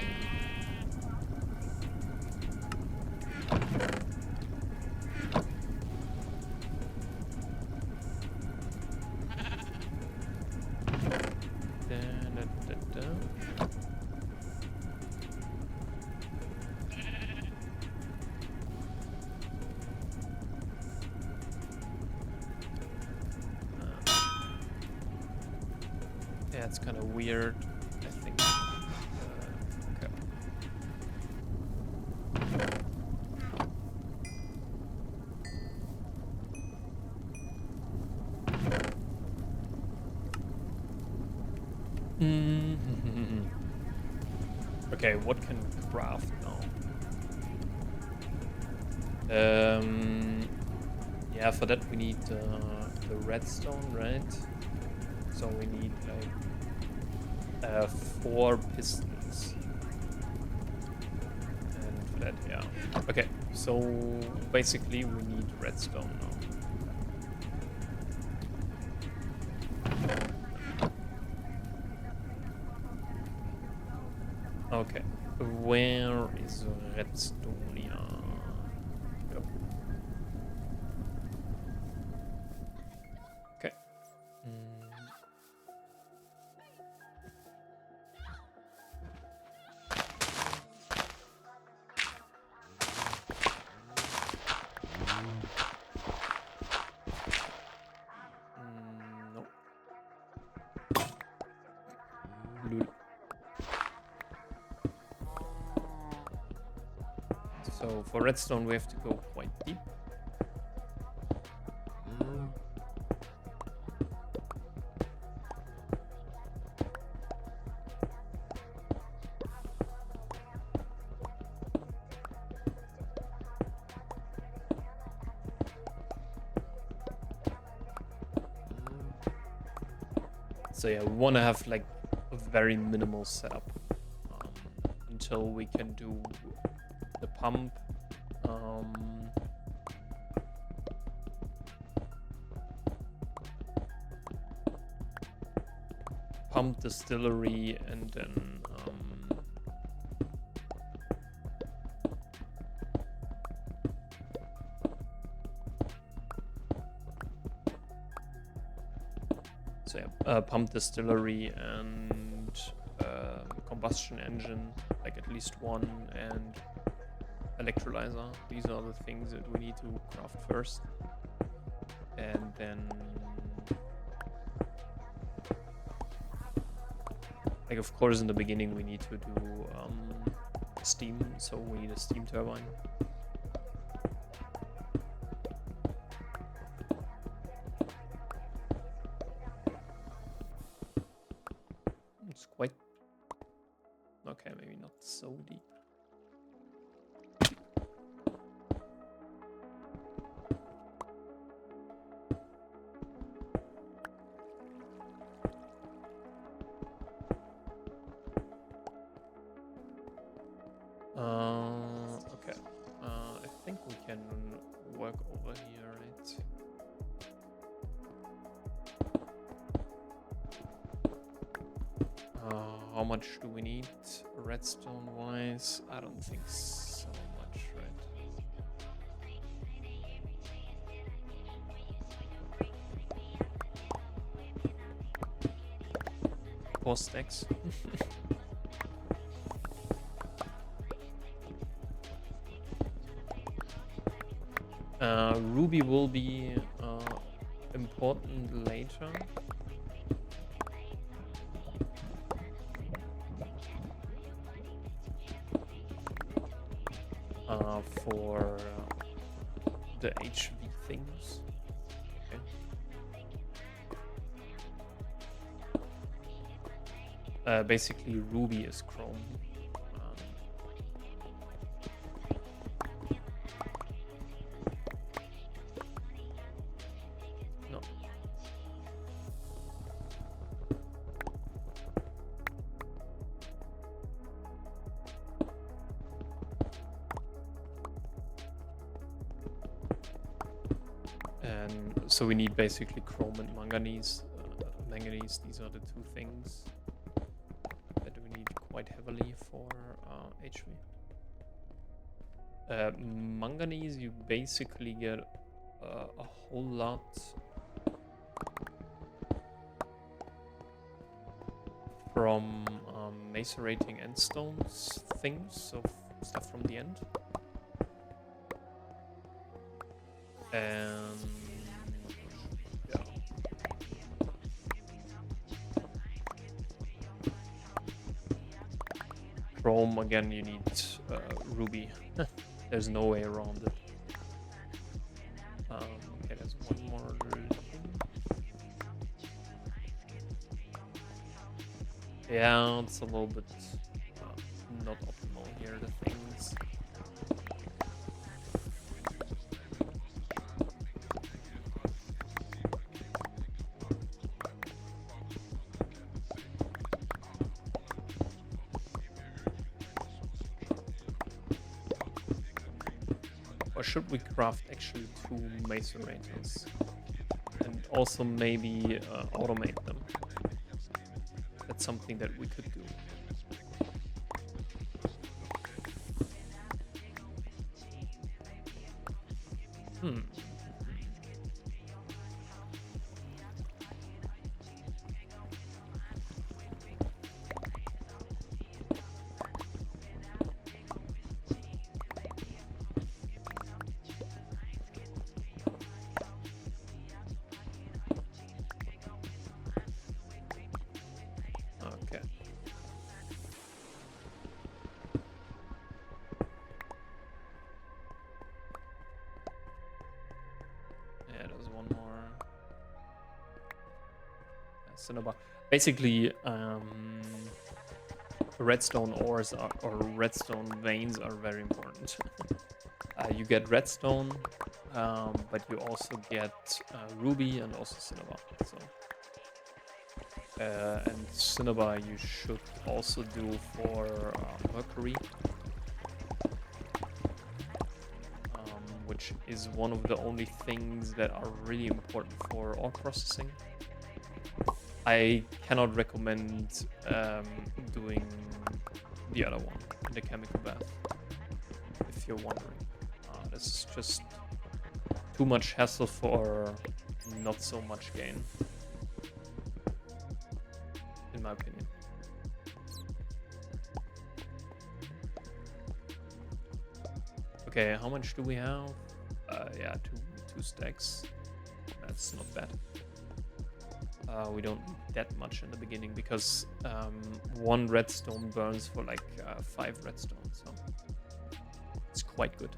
Yeah, it's kind of weird, I think. Okay. Okay, what can we craft now? Yeah, for that we need the redstone, right? So we need like 4 pistons. And for that, yeah. Okay, so basically we need redstone now. Okay, where is redstone? Yep. Okay. No. Lul. So for redstone we have to go quite deep. So yeah, we want to have like a very minimal setup until we can do the pump. Pump distillery and then so yeah, pump distillery and combustion engine, like at least one, and electrolyzer. These are the things that we need to craft first, and then like of course in the beginning we need to do steam, so we need a steam turbine. Okay, maybe not so deep. Okay. I think we can work over here, right? How much do we need redstone-wise? I don't think so much, right? 4 stacks. Ruby will be important later. For the HV things. Okay. Basically, Ruby is Chrome. No. And so we need basically Chrome and manganese. Manganese, these are the two things that we need quite heavily for HV. Manganese, you basically get a whole lot from macerating endstones things, so stuff from the end. And yeah. Chrome, again, you need Ruby. There's no way around it. Okay, there's one more thing. Yeah, it's a little bit not optimal here, the things. Or should we craft actually 2 macerators? And also maybe automate them. That's something that we could do. Okay. Yeah, there's one more. Cinnabar. Basically, redstone ores or redstone veins are very important. You get redstone, but you also get ruby and also cinnabar. So, and cinnabar you should also do for mercury, which is one of the only things that are really important for ore processing. I cannot recommend doing the other one, the chemical bath, if you're wondering. This is just too much hassle for not so much gain, in my opinion. Okay, how much do we have? Yeah, two stacks. That's not bad. We don't need that much in the beginning because 1 redstone burns for like 5 redstone, so it's quite good.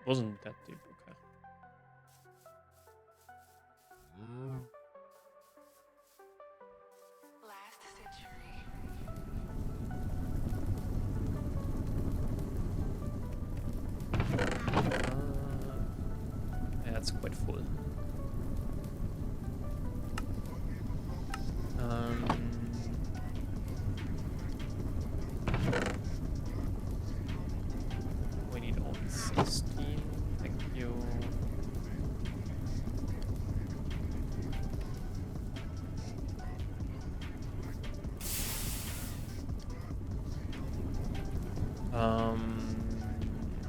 Wasn't that deep, okay. Last century. Yeah, it's quite full. We need only 16. Thank you.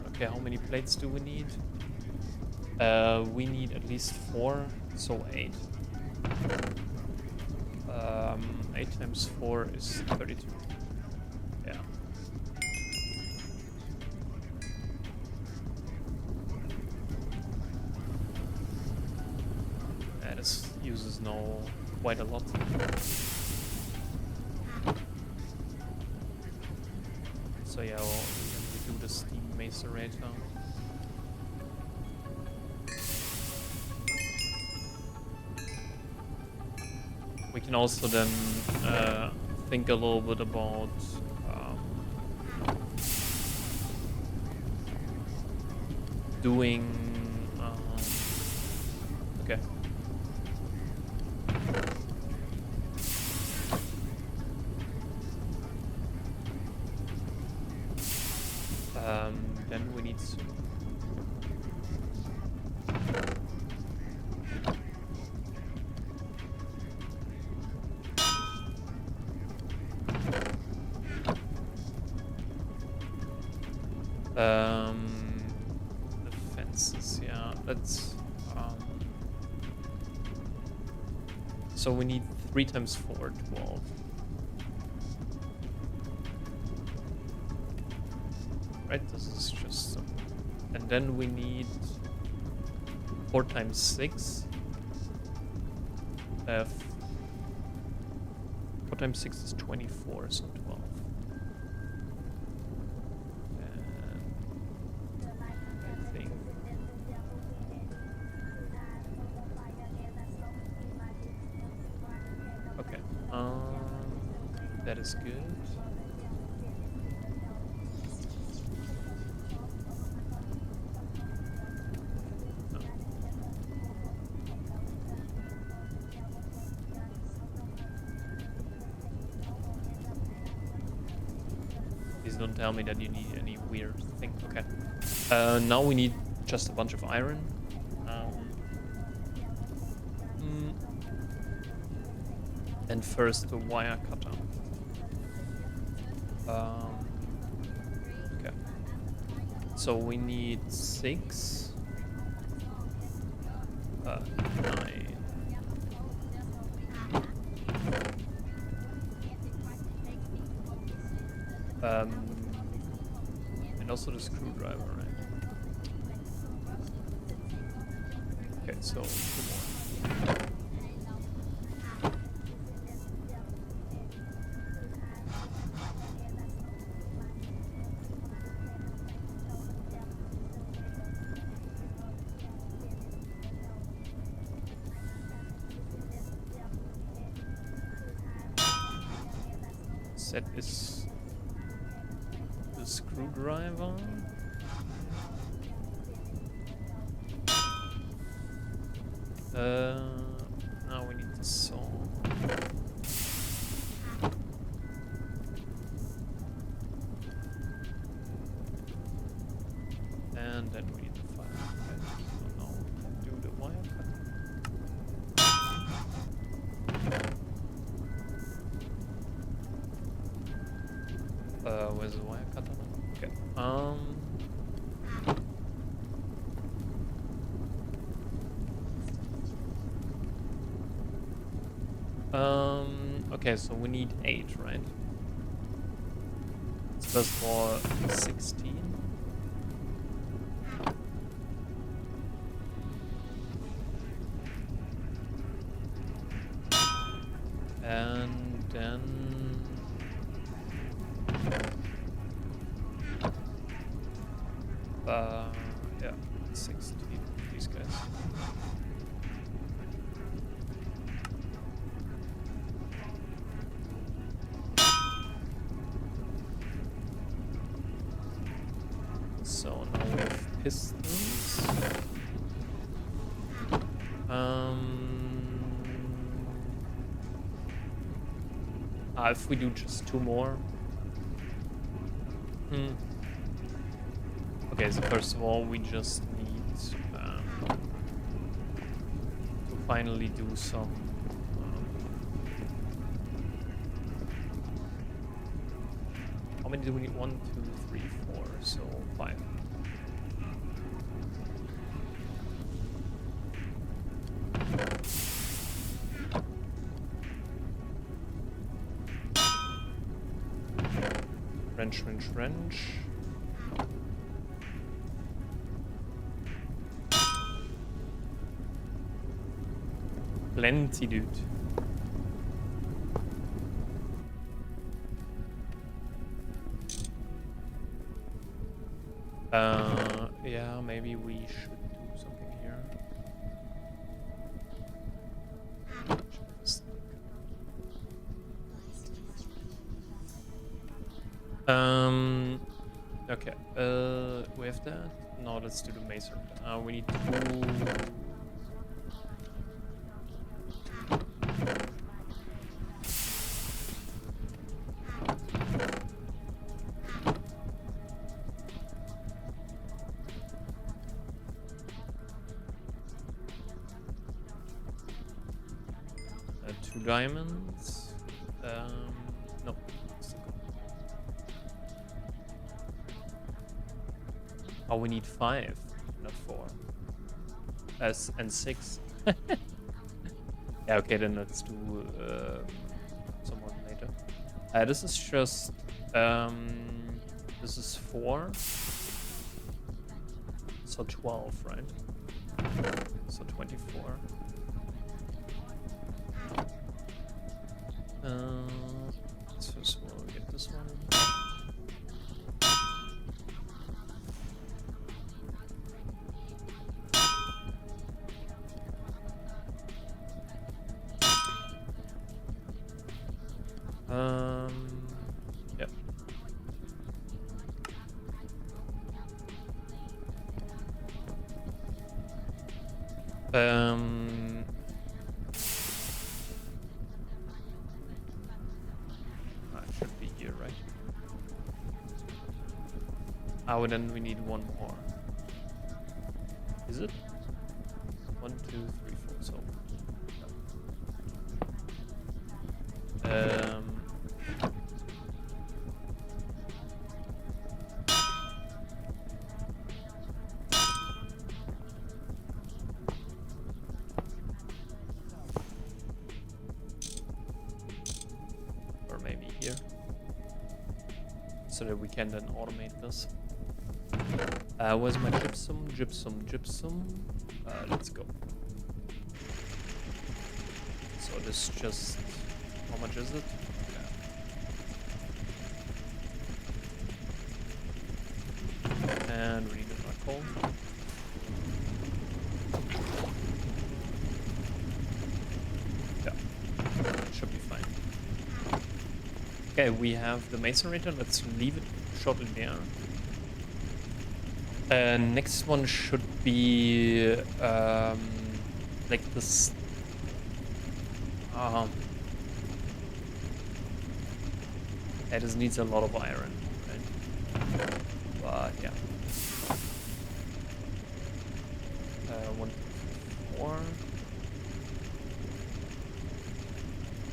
Okay, how many plates do we need? We need at least 4, so 8. 8 times 4 is 32. Yeah. Yeah, this uses now quite a lot. So yeah, we do the steam macerator. We can also then think a little bit about doing okay. Then we need to the fences, yeah. Let's so we need 3 times 4, 12. Right, this is just and then we need 4 times 6. 4 times 6 is 24, so 12. Okay. That is good. Please don't tell me that you need any weird thing. Okay. Now we need just a bunch of iron. And first the wire cutter. Okay. So we need 6. 9. And also the screwdriver, right? Okay, so 2 more. Set is the screwdriver. Now we need the saw. And then we need the fire. Okay. So now we can do the wire cut. Where's the wire cutter? Okay. Okay, so we need 8, right? It's just for 16. And then Yeah, 6 to keep these guys. So now we have pistons. If we do just 2 more. Okay, so first of all, we just need to finally do some. How many do we need? 1, 2, 3, 4, so 5. Wrench, wrench, wrench. Plenty, dude. Yeah, maybe we should do something here. Okay. We have that. No, let's do the mason. We need 2. Two diamonds. No. Oh, we need 5, not 4. And 6. Yeah, okay, then let's do some more later. This is just this is 4. So 12, right? So 24. So we'll get this one. Yep. It should be here, right? Oh, and then we need 1 more. Is it? 1, 2, 3, 4. So. Or maybe here. So that we can then automate this. Where's my gypsum? Gypsum, gypsum. Let's go. So this just, how much is it? Yeah. And we need another coal. Yeah, it should be fine. Okay, we have the macerator. Let's leave it shortly there. Next one should be like this. It just needs a lot of iron, right? But yeah. 1,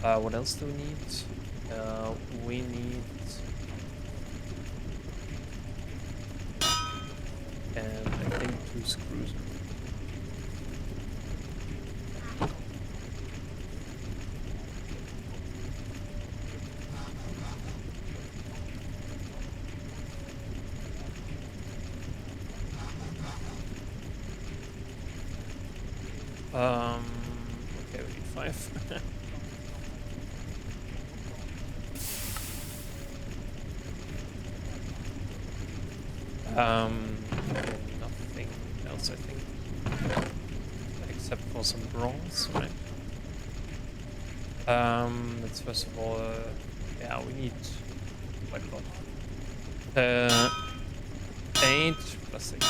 4. What else do we need? We need. And I think 2 screws. Okay, we need 5. Nothing I think. Except for some bronze, right? Let's first of all, yeah, we need quite a lot. 8 plus 6.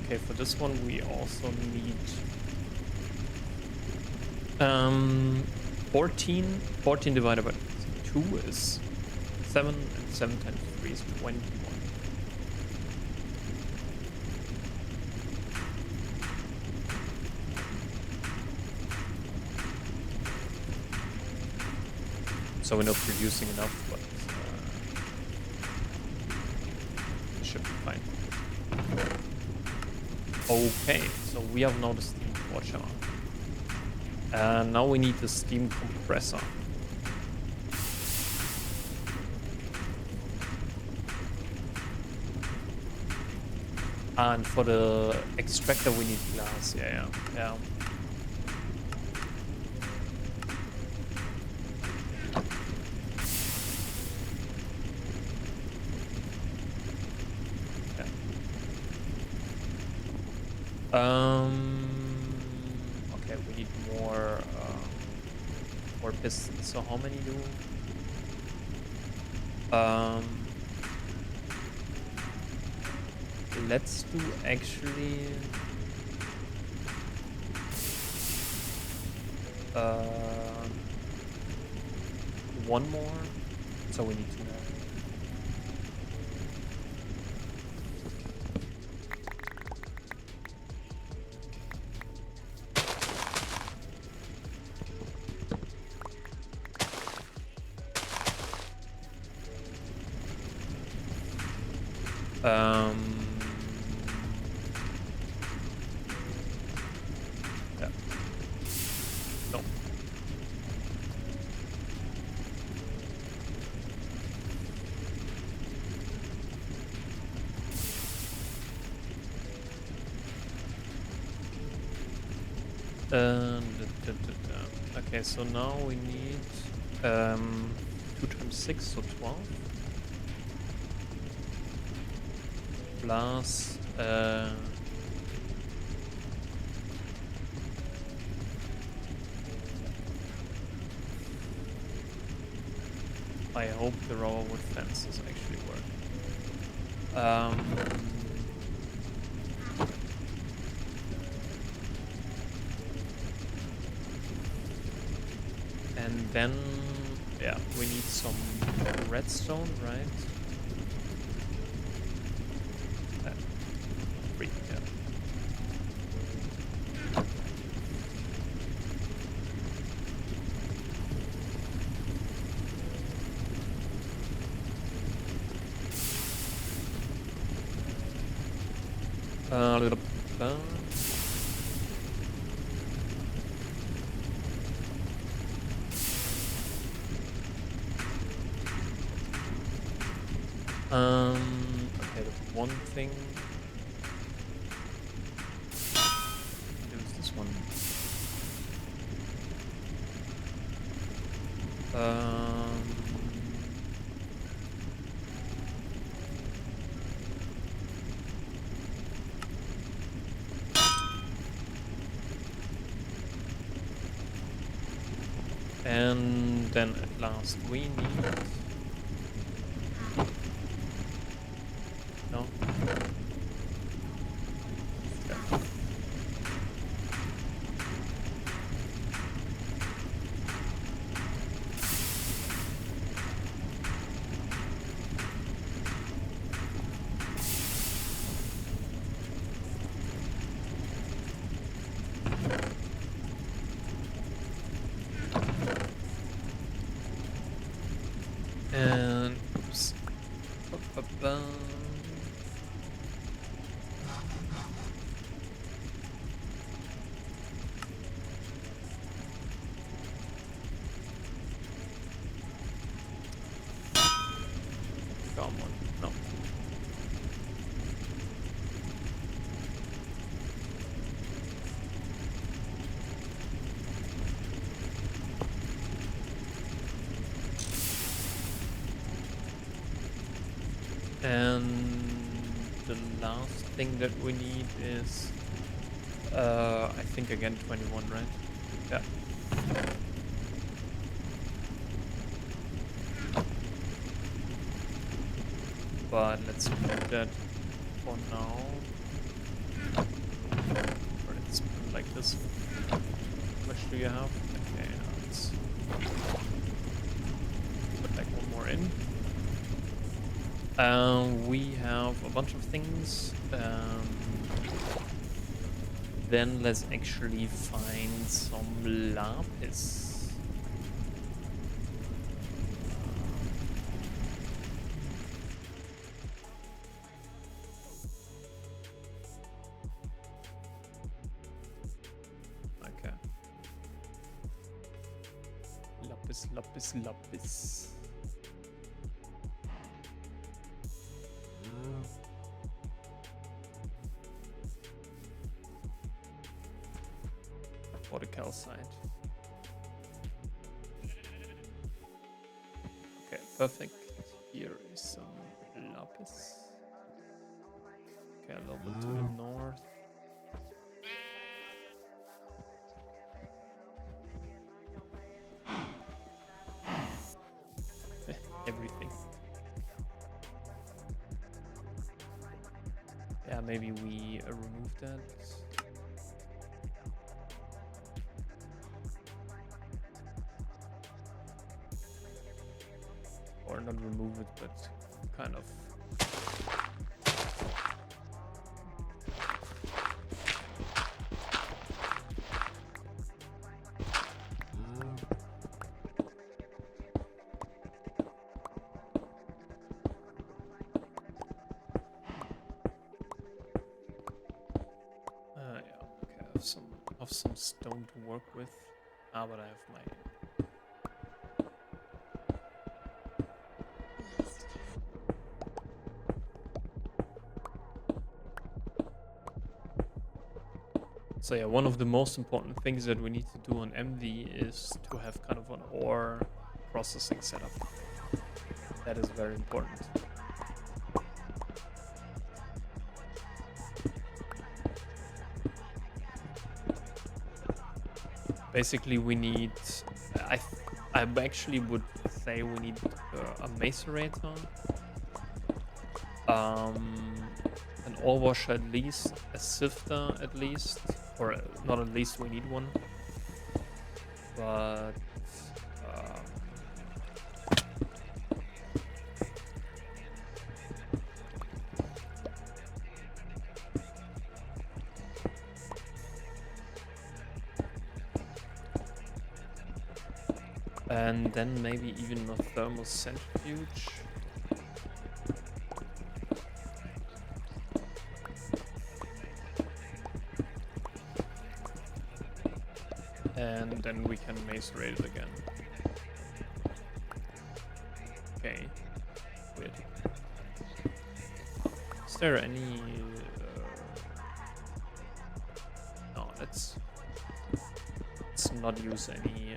Okay, for this one we also need 14 divided by 2 is 7, and 7 times 3 is 21. So we're not producing enough, but it should be fine. Okay, so we have now the steam washer. And now we need the steam compressor. And for the extractor we need glass. Yeah. Yeah. Okay, we need more pistons. So how many do? Let's do actually one more. So we need 2 more. Yeah. No. Okay, so now we need 2 times 6, so 12. Plus I hope the raw wood fences actually work. And then, yeah, we need some redstone, right? 3, yeah. A little okay, the one thing is this one. And then at last we need... No? Yeah. And oops. Come on, no. And the last thing that we need is, I think again 21, right? Yeah. But let's move that for now. Or let's put it like this. How much do you have? Okay, now let's put like one more in. We have a bunch of things. Then let's actually find some lapis. Okay. Lapis, lapis, lapis. For the calcite. Okay, perfect. Here is some lapis. Okay, a little bit to the north. Everything. Yeah, maybe we remove that. Or not remove it, but kind of. Yeah, okay, I have some stone to work with. Ah, but I have my. So yeah, one of the most important things that we need to do on MV is to have kind of an ore processing setup. That is very important. Basically, we need. I actually would say we need a macerator, an ore washer at least, a sifter at least, or not at least. We need one, but. And then maybe even a thermal centrifuge. And then we can macerate it again. Okay. Weird. Is there any... no, let's not use any...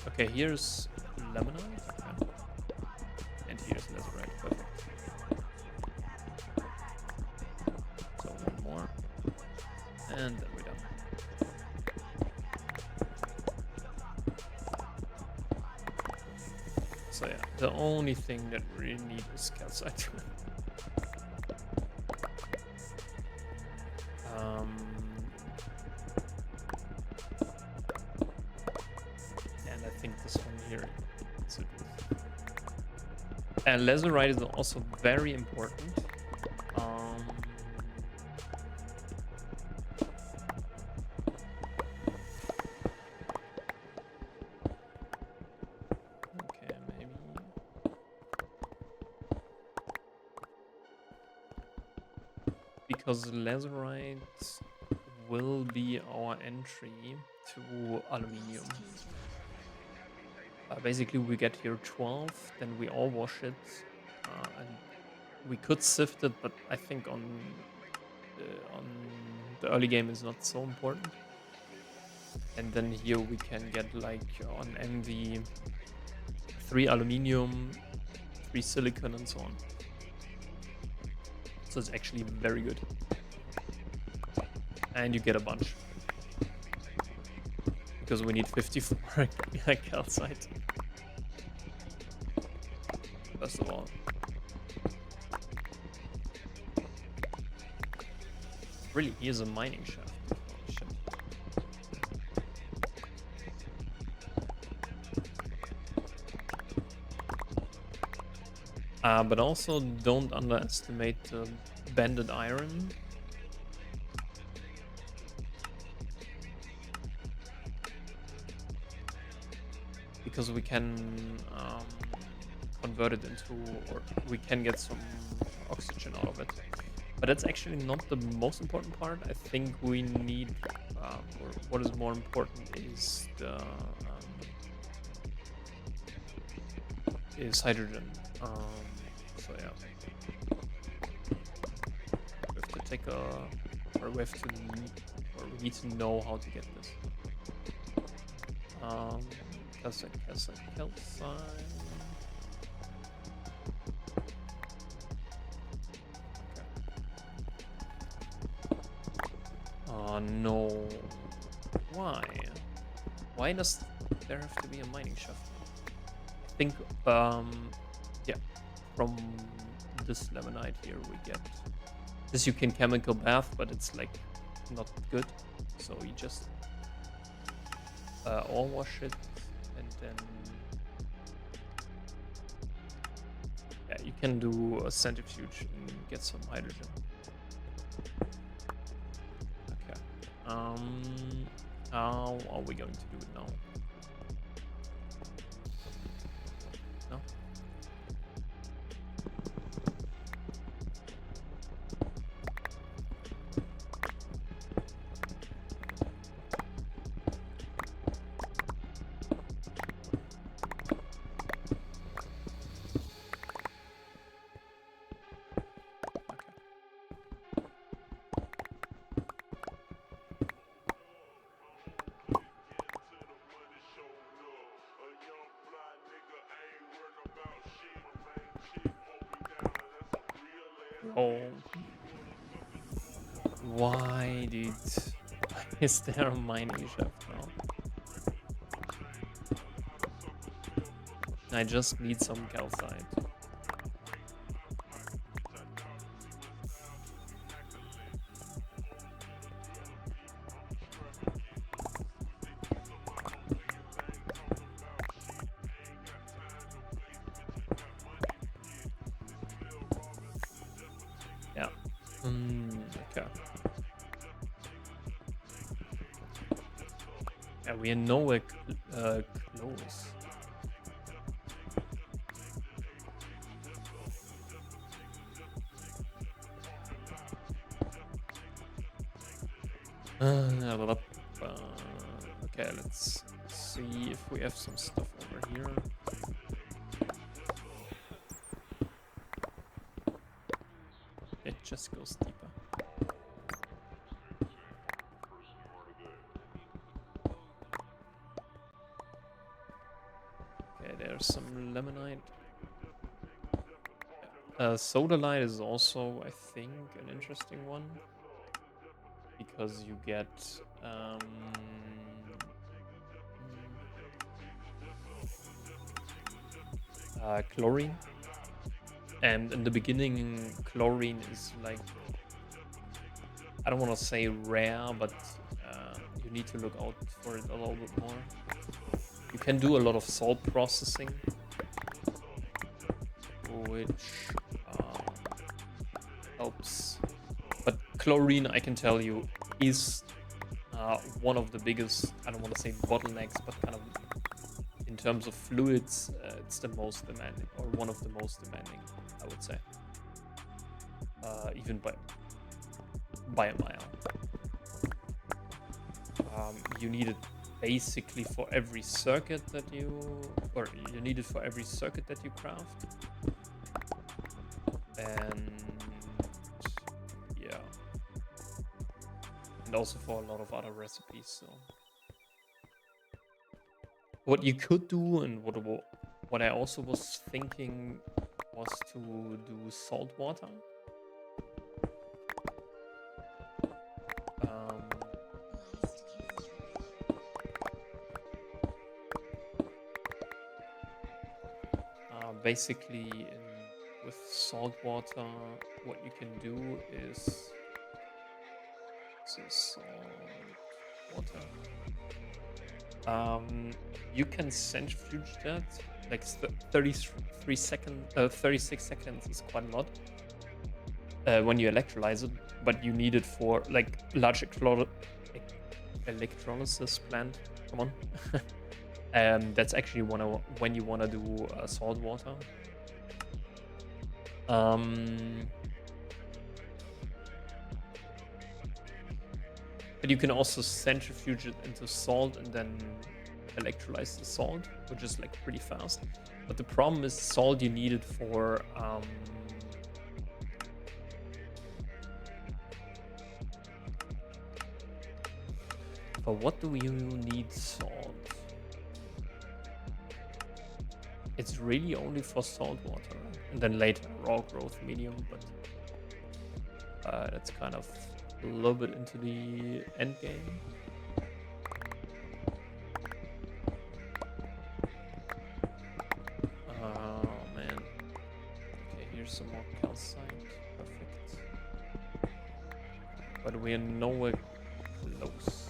okay, here's lemonite. Okay. And here's lazurite. Perfect. So one more. And then we're done. So yeah, the only thing that we really need is calcite. And I think this one here is it. And lazurite is also very important. Okay, maybe. Because lazurite will be our entry to aluminium. Basically, we get here 12, then we all wash it, and we could sift it, but I think on the early game is not so important. And then here we can get like on MV 3 aluminium, 3 silicon, and so on. So it's actually very good. And you get a bunch. Because we need 54 calcite. First of all. Really, here's a mining shaft. Holy shit. But also don't underestimate the banded iron. Because we can convert it into, or we can get some oxygen out of it. But that's actually not the most important part. I think we need, or what is more important is the is hydrogen. So yeah, we have to take a, or we have to, or we need to know how to get this. Calcite. Oh no. Why? Why does there have to be a mining shaft? I think, yeah, from this laminite here we get this. You can chemical bath, but it's like not good. So you just ore wash it, and then yeah, you can do a centrifuge and get some hydrogen. Okay. How are we going to do it now? No? Oh. Why, dude? Why is there a mining shaft now? I just need some calcite. Yeah. Okay. Yeah, we are nowhere close. Okay, let's see if we have some stuff over here. It just goes deeper. Okay, there's some lemonite. Sodalite is also, I think, an interesting one. Because you get chlorine, and in the beginning chlorine is like, I don't want to say rare, but you need to look out for it a little bit more. You can do a lot of salt processing, which helps, but chlorine, I can tell you, is one of the biggest, I don't want to say bottlenecks, but kind of in terms of fluids, it's the most demanding, or one of the most demanding, I would say, even by a mile. You need it basically for every circuit that you, or you need it for every circuit that you craft. And yeah, and also for a lot of other recipes. So what you could do, and what I also was thinking, was to do salt water. Basically, with salt water, what you can do is salt water. You can centrifuge that, like 36 seconds is quite a lot when you electrolyze it, but you need it for like large electrolysis plant. Come on. That's actually when you want to do salt water. But you can also centrifuge it into salt and then electrolyze the salt, which is like pretty fast. But the problem is salt you need it for what do you need salt? It's really only for salt water, and then later raw growth medium, but that's kind of a little bit into the end game. Oh man. Okay, here's some more calcite. Perfect. But we are nowhere close.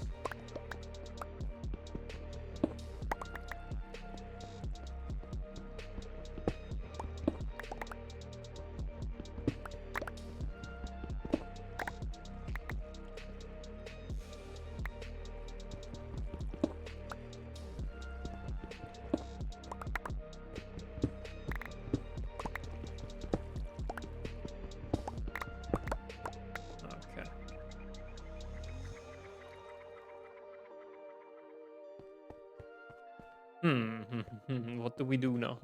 What do we do now?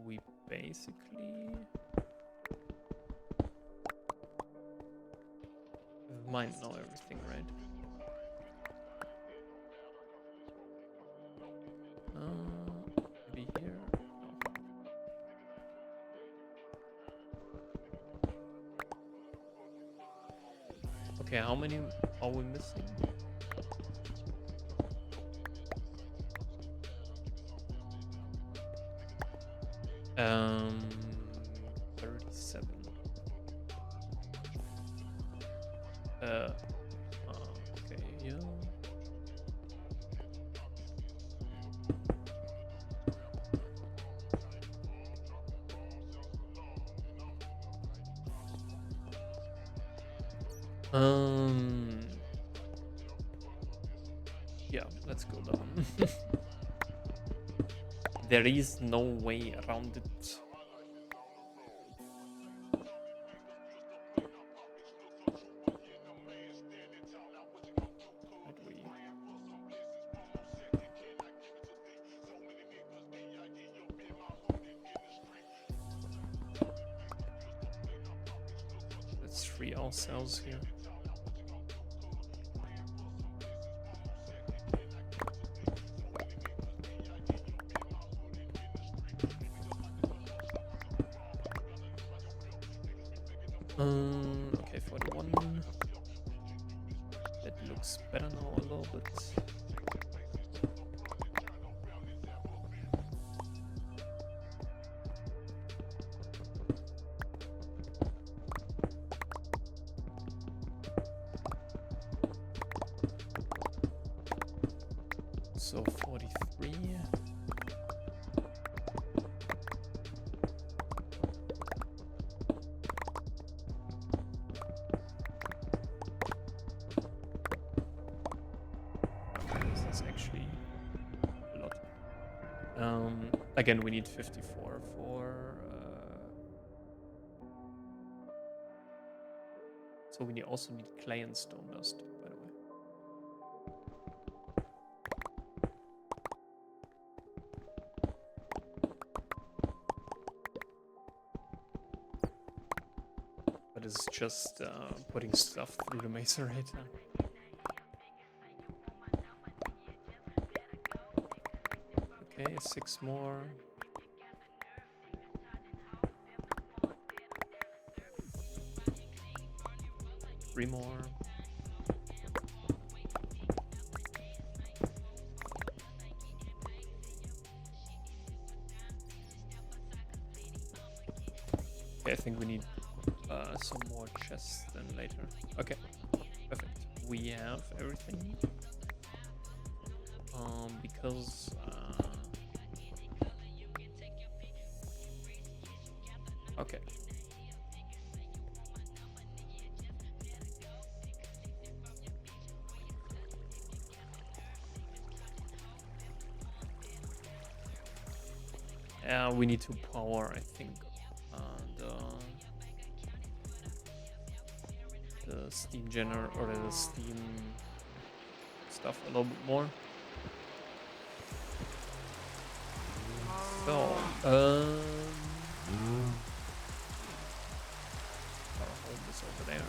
We basically might know everything, right? Maybe here? No. Okay, how many are we missing? Um, 37. Okay, yeah. Yeah, let's go down. There is no way around it. Let's free ourselves here. Okay, 41. That looks better now a little bit. So 43. This is actually a lot. Again, we need 54 for. So we also need clay and stone dust, by the way. that is just putting stuff through the macerator. Okay, 6 more. Three more. Okay, I think we need some more chests then later. Okay, perfect. We have everything. Because okay. We need to power, I think, the steam generator or the steam stuff a little bit more. So, our home is over there.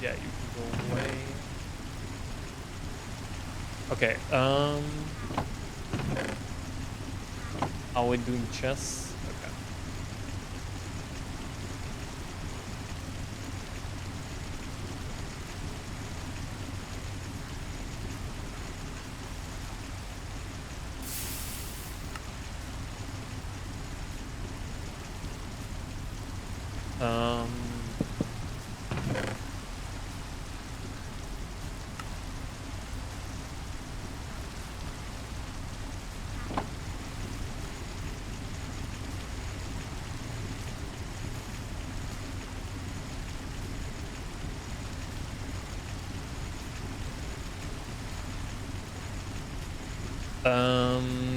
Yeah, you can go away. Okay, are we doing chess? Okay.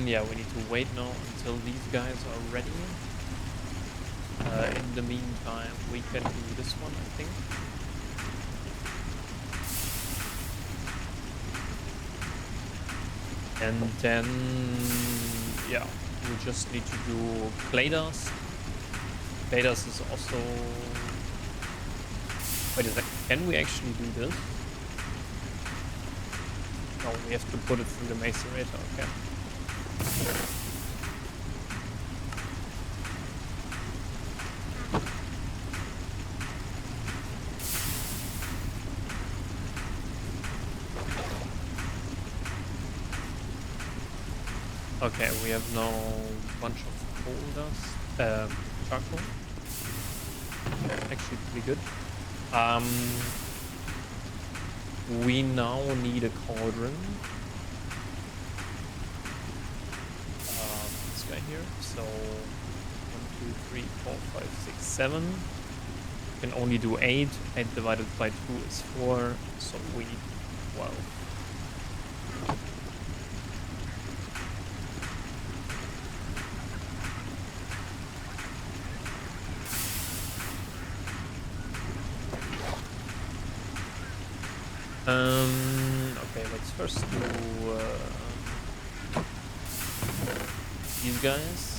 Yeah, we need to wait now until these guys are ready. In the meantime, we can do this one, I think. And then, yeah, we just need to do clay dust. Clay dust is also... Wait a second, can we actually do this? No, we have to put it through the macerator, okay. Okay, we have now a bunch of coal dust, charcoal. Actually pretty good. We now need a cauldron. This guy here. So 1, 2, 3, 4, 5, 6, 7. We can only do 8. 8 divided by 2 is 4. So we need 12. Okay, let's first do these guys.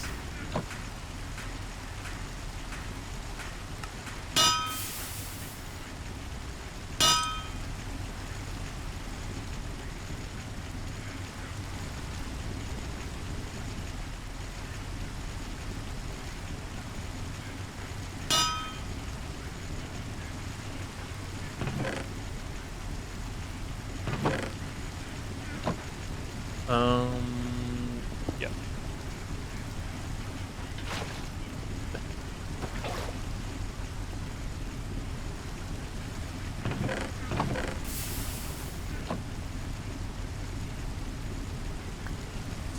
Yeah.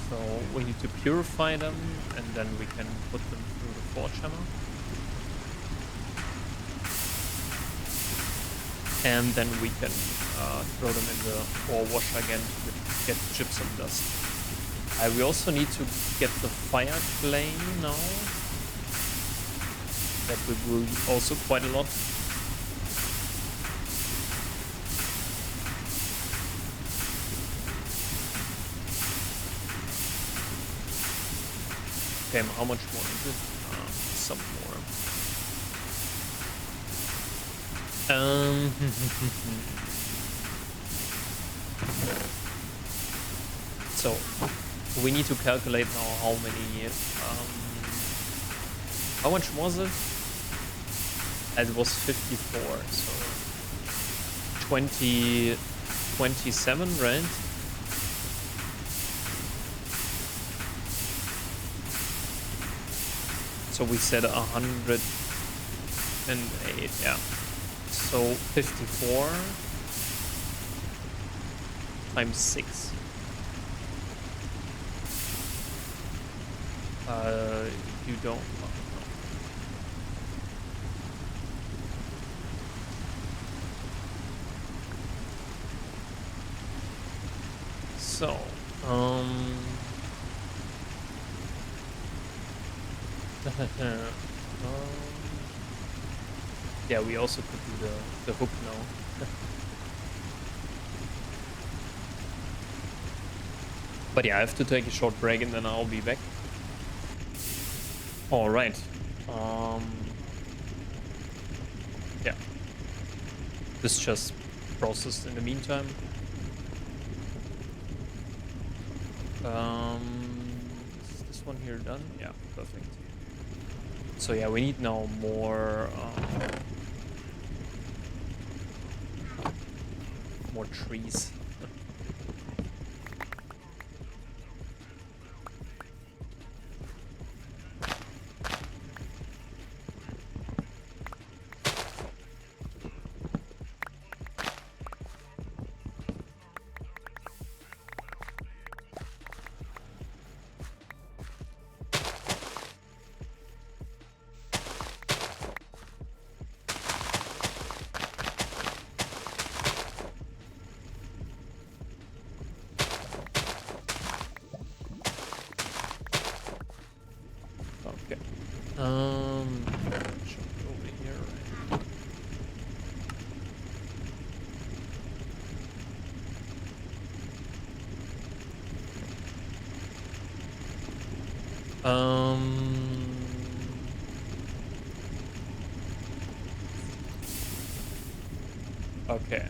So we need to purify them, and then we can put them through the forge hammer. And then we can throw them in the ore washer again to get gypsum dust. We also need to get the fire clay now. That will be also quite a lot. Okay, how much more is it? Some more. So we need to calculate now how many. How much was it? It was 54. So 27, right? So we said 108, yeah. So 54 times 6. You don't know. So, yeah, we also could do the hook now. But yeah, I have to take a short break and then I'll be back. All right. Yeah. This just processed in the meantime. Is this one here done? Yeah, perfect. So yeah, we need now more more trees. Okay. Should be over here, right? Okay.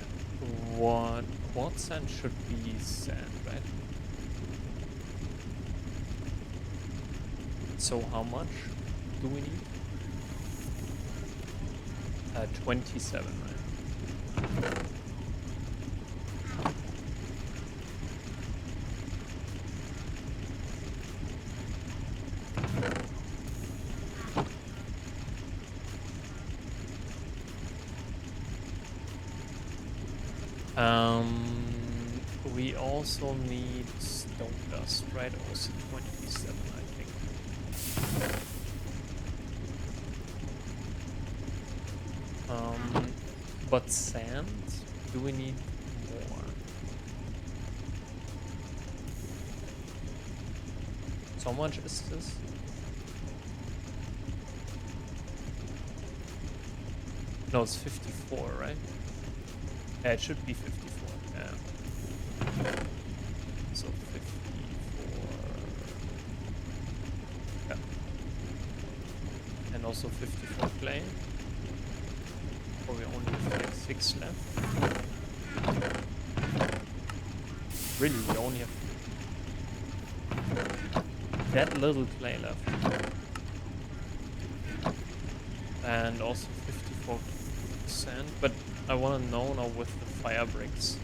What quartz sand should be sand, right? So how much do we need? 27, right? We also need stone dust, right? Also 27, I think. But sand, do we need more? So how much is this? No, it's 54, right? Yeah, it should be 54, yeah. So 54. Yeah. And also 54 clay. Or we only have like 6 left. Really, we only have that little clay left. And also 54%. But I want to know now with the fire bricks.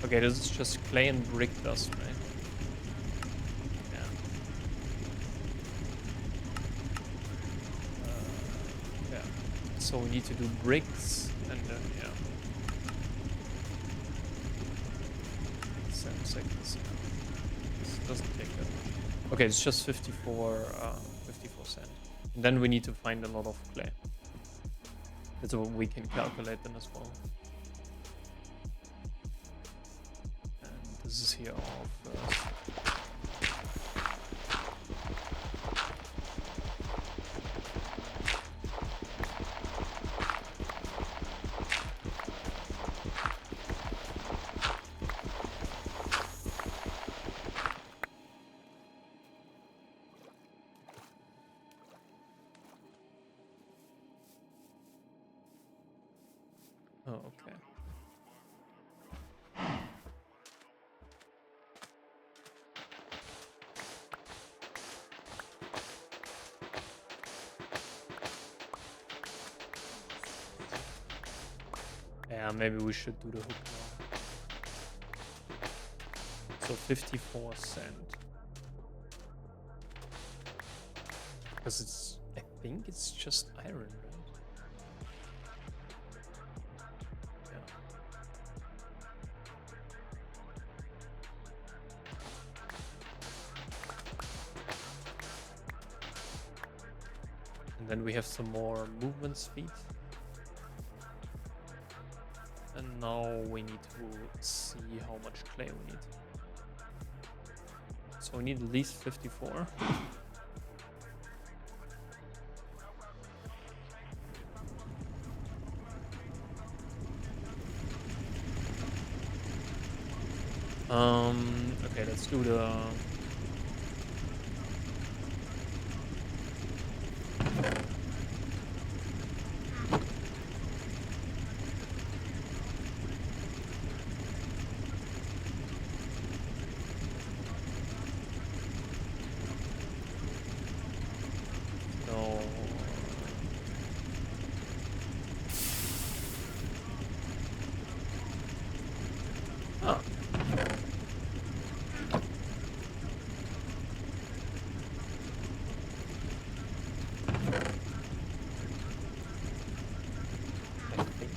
Okay, this is just clay and brick dust, right? Yeah. Yeah. So we need to do bricks and then, yeah. 7 seconds. Yeah. This doesn't take that much. Okay, it's just 54 cent. And then we need to find a lot of clay. That's what we can calculate then as well. And this is here our first. Oh, okay. Yeah, maybe we should do the hook now. So 54 cent. Because it's, I think it's just iron, right? Yeah. And then we have some more movement speed. And now we need to see how much clay we need. So we need at least 54. Okay, let's do the... No. Ah. I think.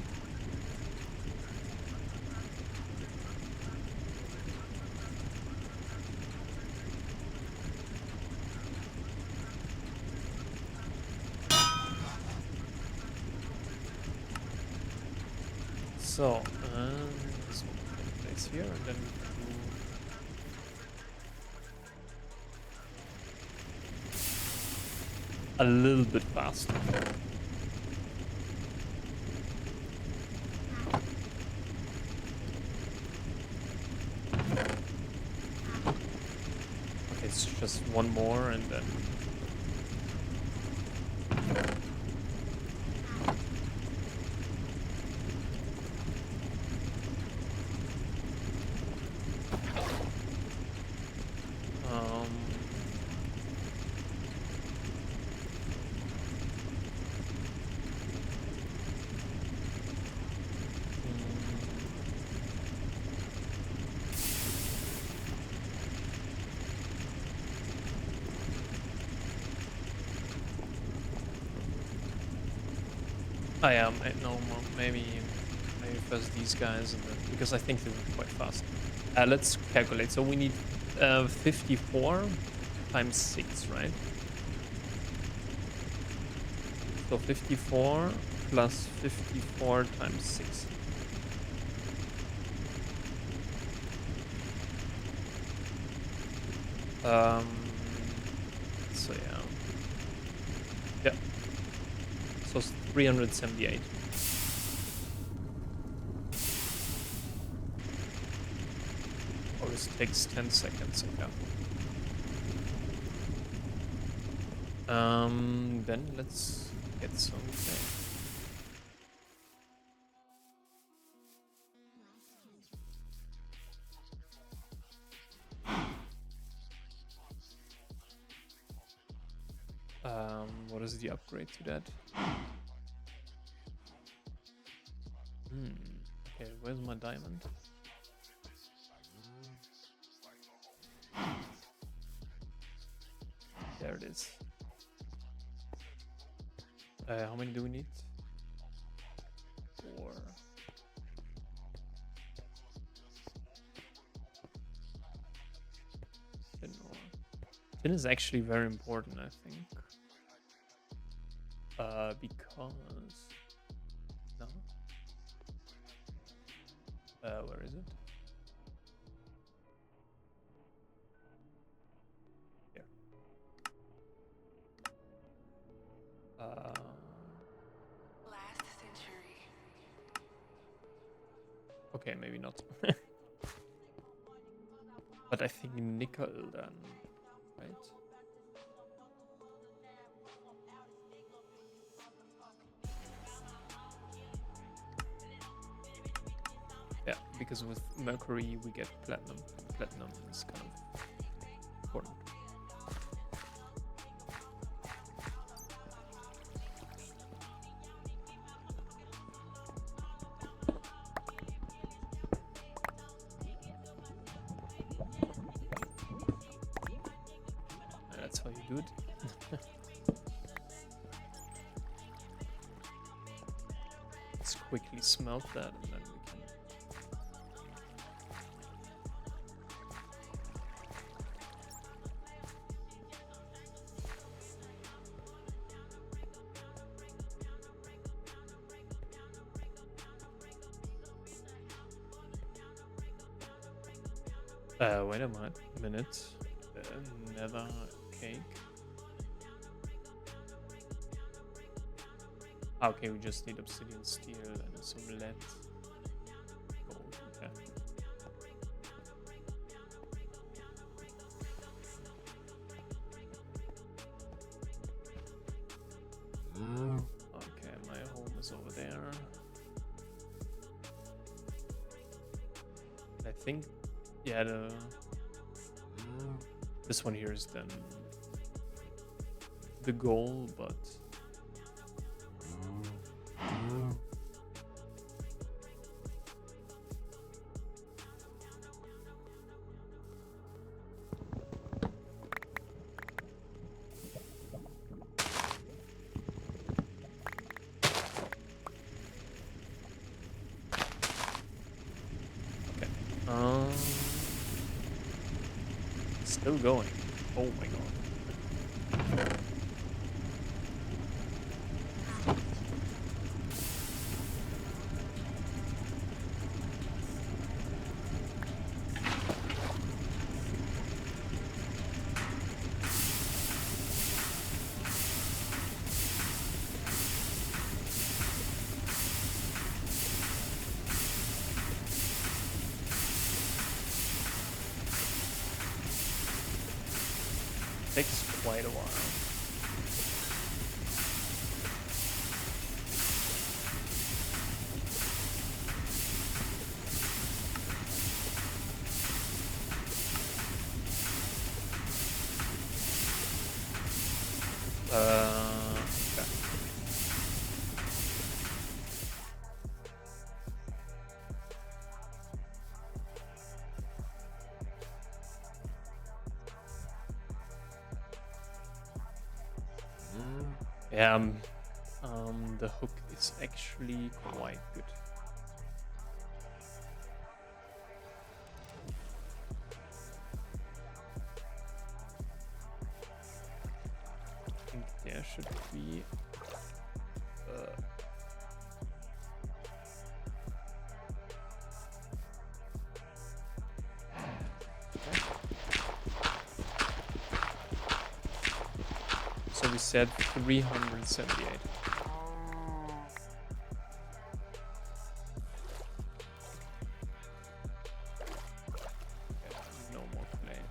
So, this one can place here, and then we do a little bit faster. Okay, it's just one more, and then... I am. No, maybe first these guys, and then, because I think they were quite fast. Let's calculate. So we need 54 times 6, right? So 54 plus 54 times 6. So yeah. Yeah. So it's 378. Oh, this takes 10 seconds, okay. Then let's get some clay. What is the upgrade to that? Okay, where's my diamond? There it is. How many do we need? 4. 10 more. 10 is actually very important, I think. Because Where is it? Here. Last century. Okay, maybe not. But I think nickel then, right? Yeah, because with mercury we get platinum. Platinum is kind of important. And that's how you do it. Let's quickly smelt that and then we can... wait a minute. Nether cake. Okay, we just need obsidian, steel, and some lead. Gold, okay. Okay, my home is over there. I think, yeah, this one here is then the goal, but okay. Still going. Oh my god. Takes quite a while. Okay. Yeah, the hook is actually quite good. I think there should be so we said 378. Okay, no more clay.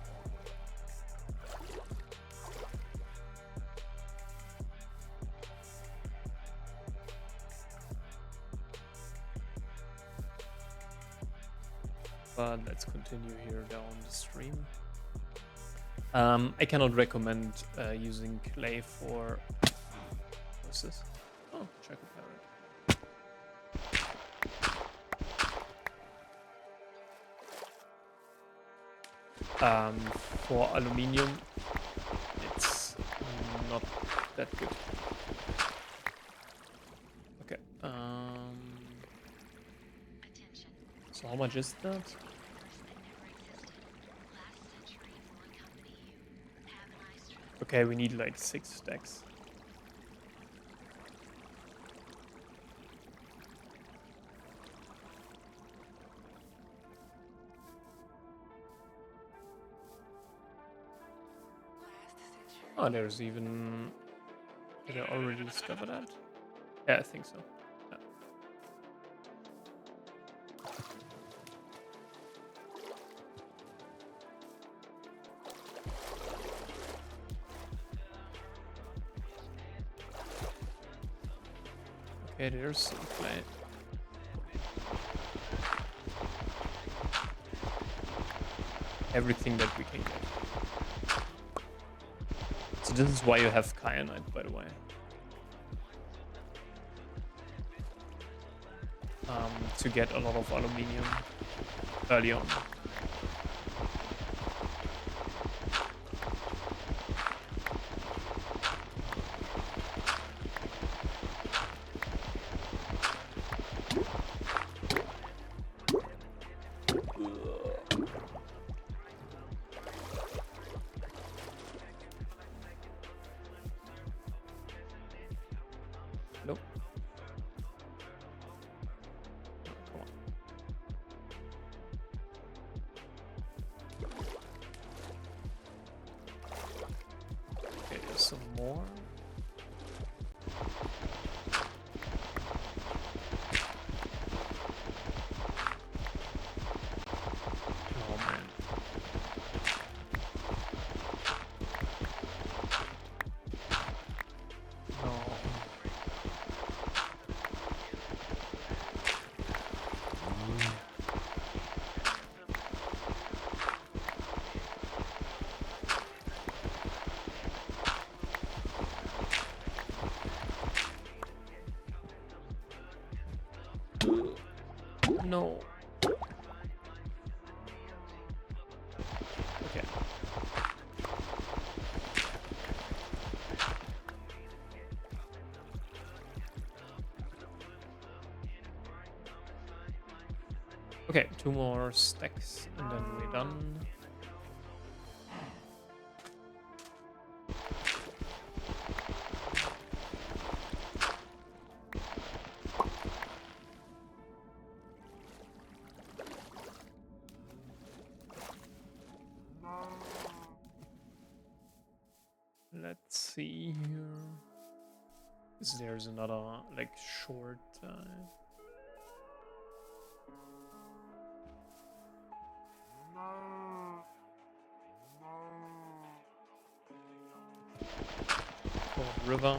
But let's continue here down the stream. I cannot recommend using clay for... What's this? Oh, check a parrot. For aluminium, it's not that good. Okay. So how much is that? Okay, we need like 6 stacks. Oh, there's even... Did I already discover that? Yeah, I think so. Yeah. Okay, there's some clay. Everything that we can get. So this is why you have kyanite, by the way. To get a lot of aluminium early on. Nope. Come on. Okay, there's some more. Oh man. No. No. Okay. Okay, 2 more stacks and then we're done. Let's see here. There's another like short. River.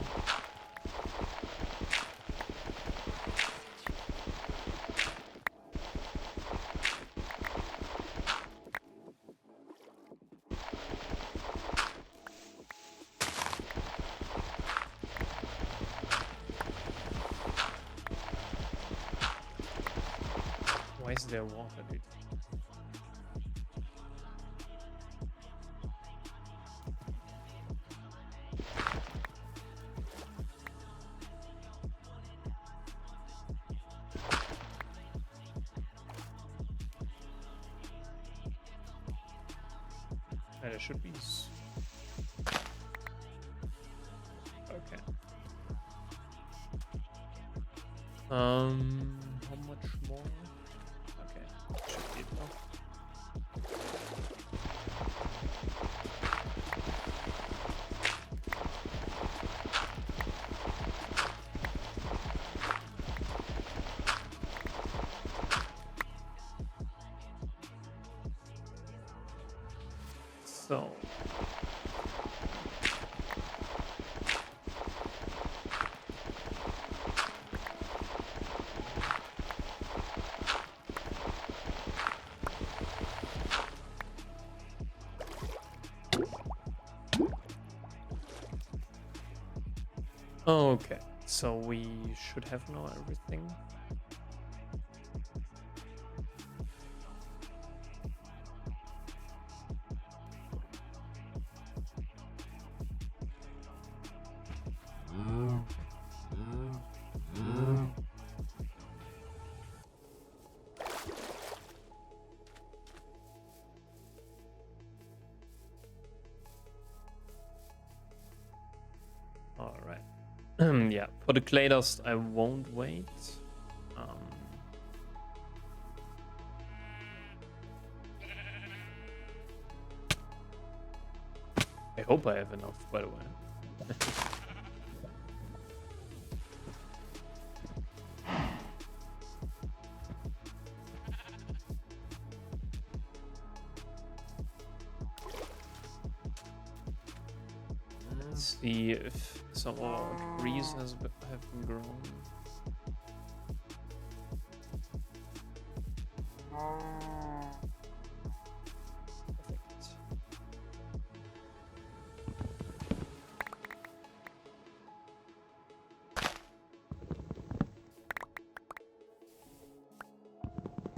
Why is there water, dude? There should be. Okay. How much more? Okay, should be enough. So. Okay, so we should have now everything. All right. Yeah, for the clay dust, I won't wait. I hope I have enough, by the way. Let's see if some of our trees have been grown. Perfect.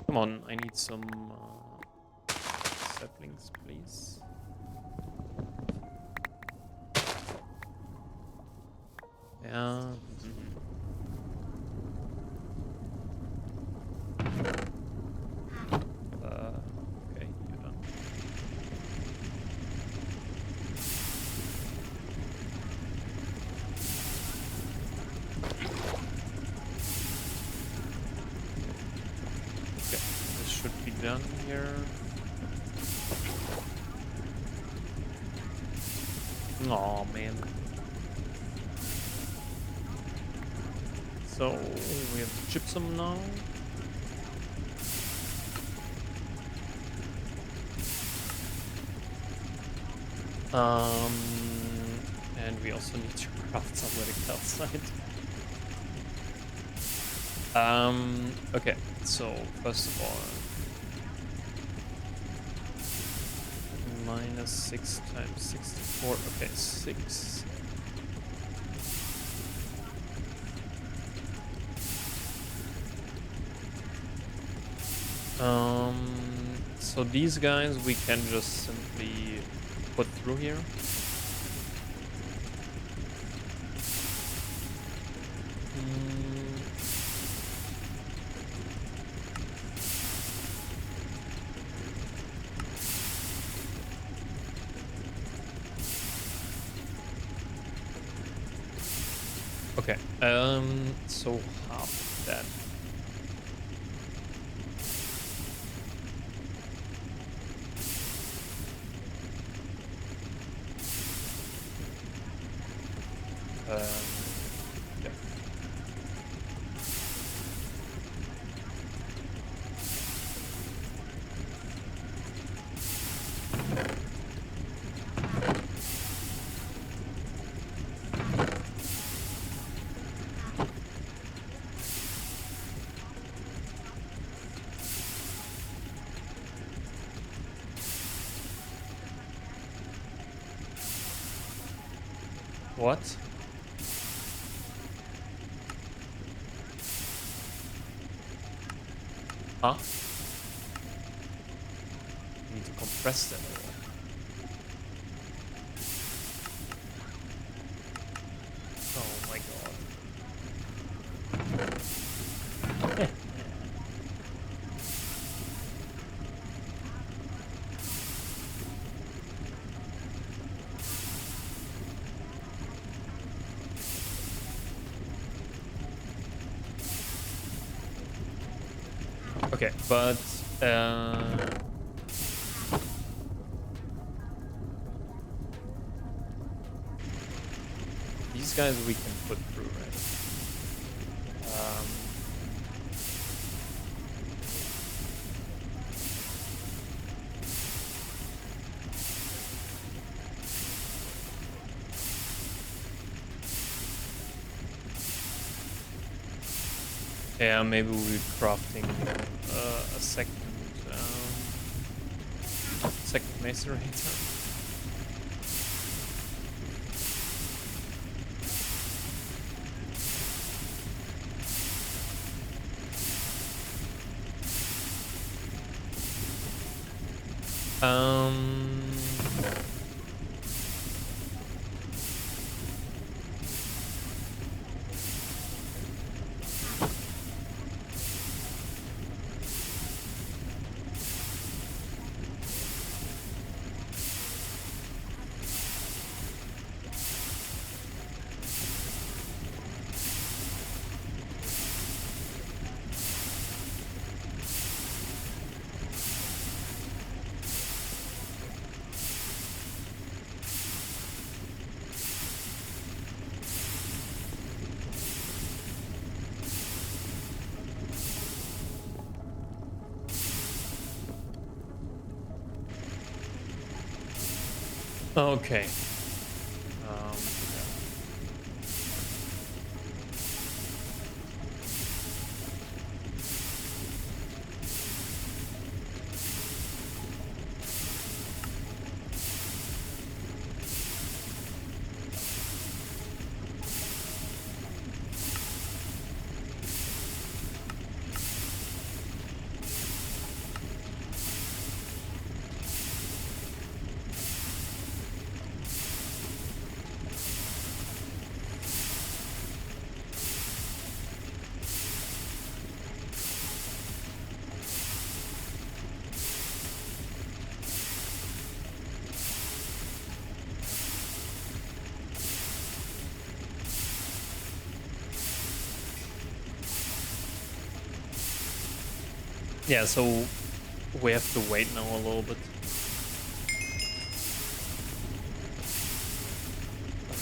Come on, I need some saplings, please. Yeah. Okay, you're done. Okay, this should be done here. Oh man. So we have gypsum now. And we also need to craft somewhere outside. Okay, so first of all, minus 6 times 64. Okay, 6. So these guys we can just simply put through here. Okay, so half of that. Yeah. What? Huh? You need to compress them. Oh my god. Okay, but these guys we can put through, right? Yeah, maybe we're crafting a second macerator. Okay. Yeah, so we have to wait now a little bit.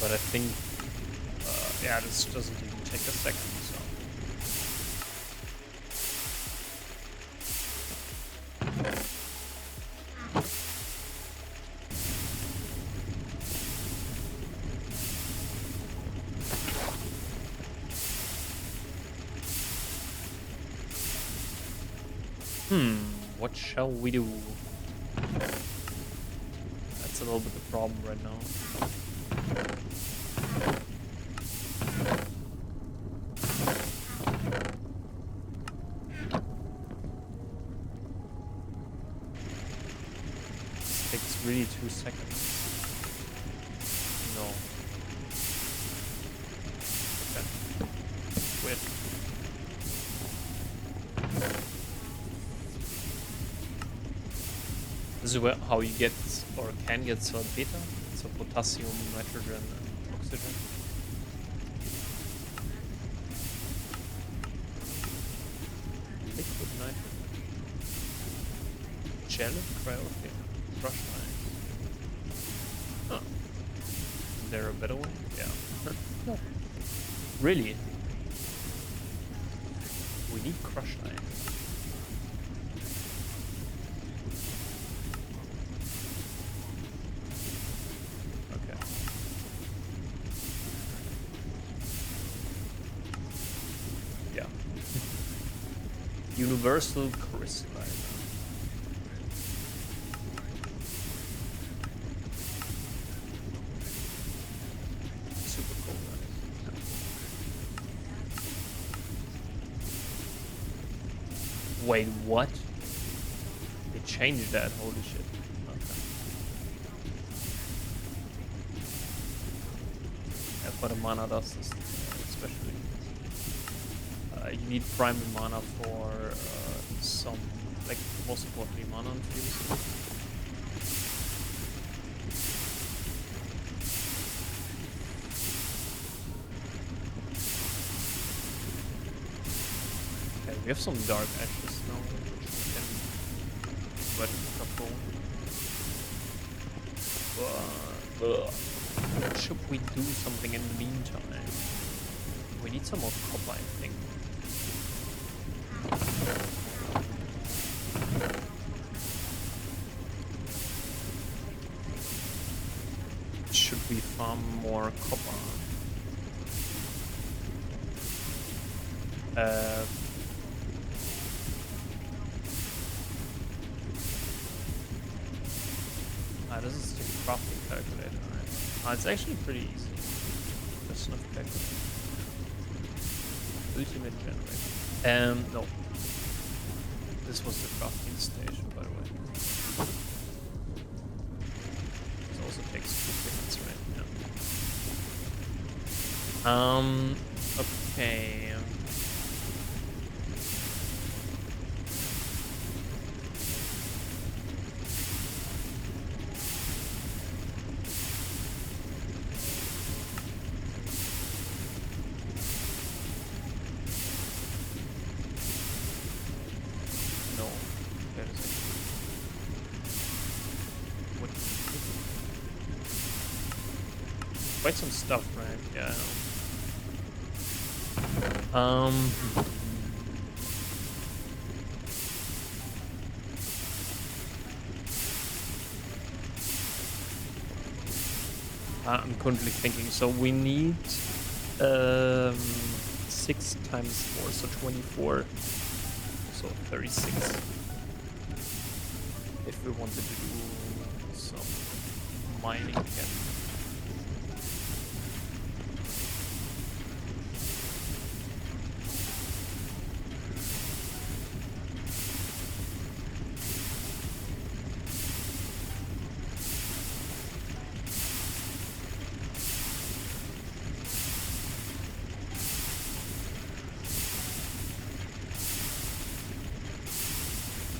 But I think, yeah, this doesn't even take a second, so. What shall we do? That's a little bit the problem right now. This takes really 2 seconds. No. Okay. Weird. This is how you get or can get salt beta, so potassium, nitrogen, and oxygen. Liquid nitrogen. Gelid cryophyll. Crushed ice. Huh. Is there a better way? Yeah. No. Really? We need crushed ice. Universal crystalline. Super cool, right? Wait, what? They changed that, holy shit. Okay. Yeah, for the mana dust, especially. You need primary mana for some, like, most importantly, mana infuse. Okay, we have some dark ashes now, which we can put in the couple. But should we do something in the meantime? We need some more copper, I think. Should we farm more copper? This is the crafting calculator, right? It's actually pretty easy. Just enough calculator. Ultimate generator. No. This was the crafting station, by the way. It also takes 2 seconds, right? Yeah. Okay. Quite some stuff, right? Yeah, I know. I'm currently thinking. So we need 6 times 4, so 24. So 36. If we wanted to do some mining again.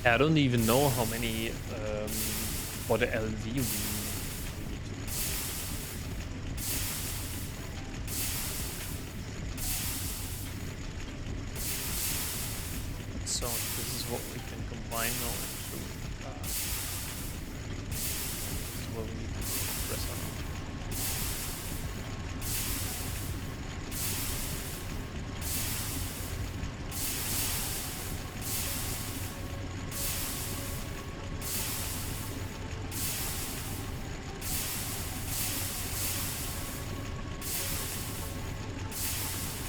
I don't even know how many for the LV we need to. So this is what we can combine now into. This is what we need to press on.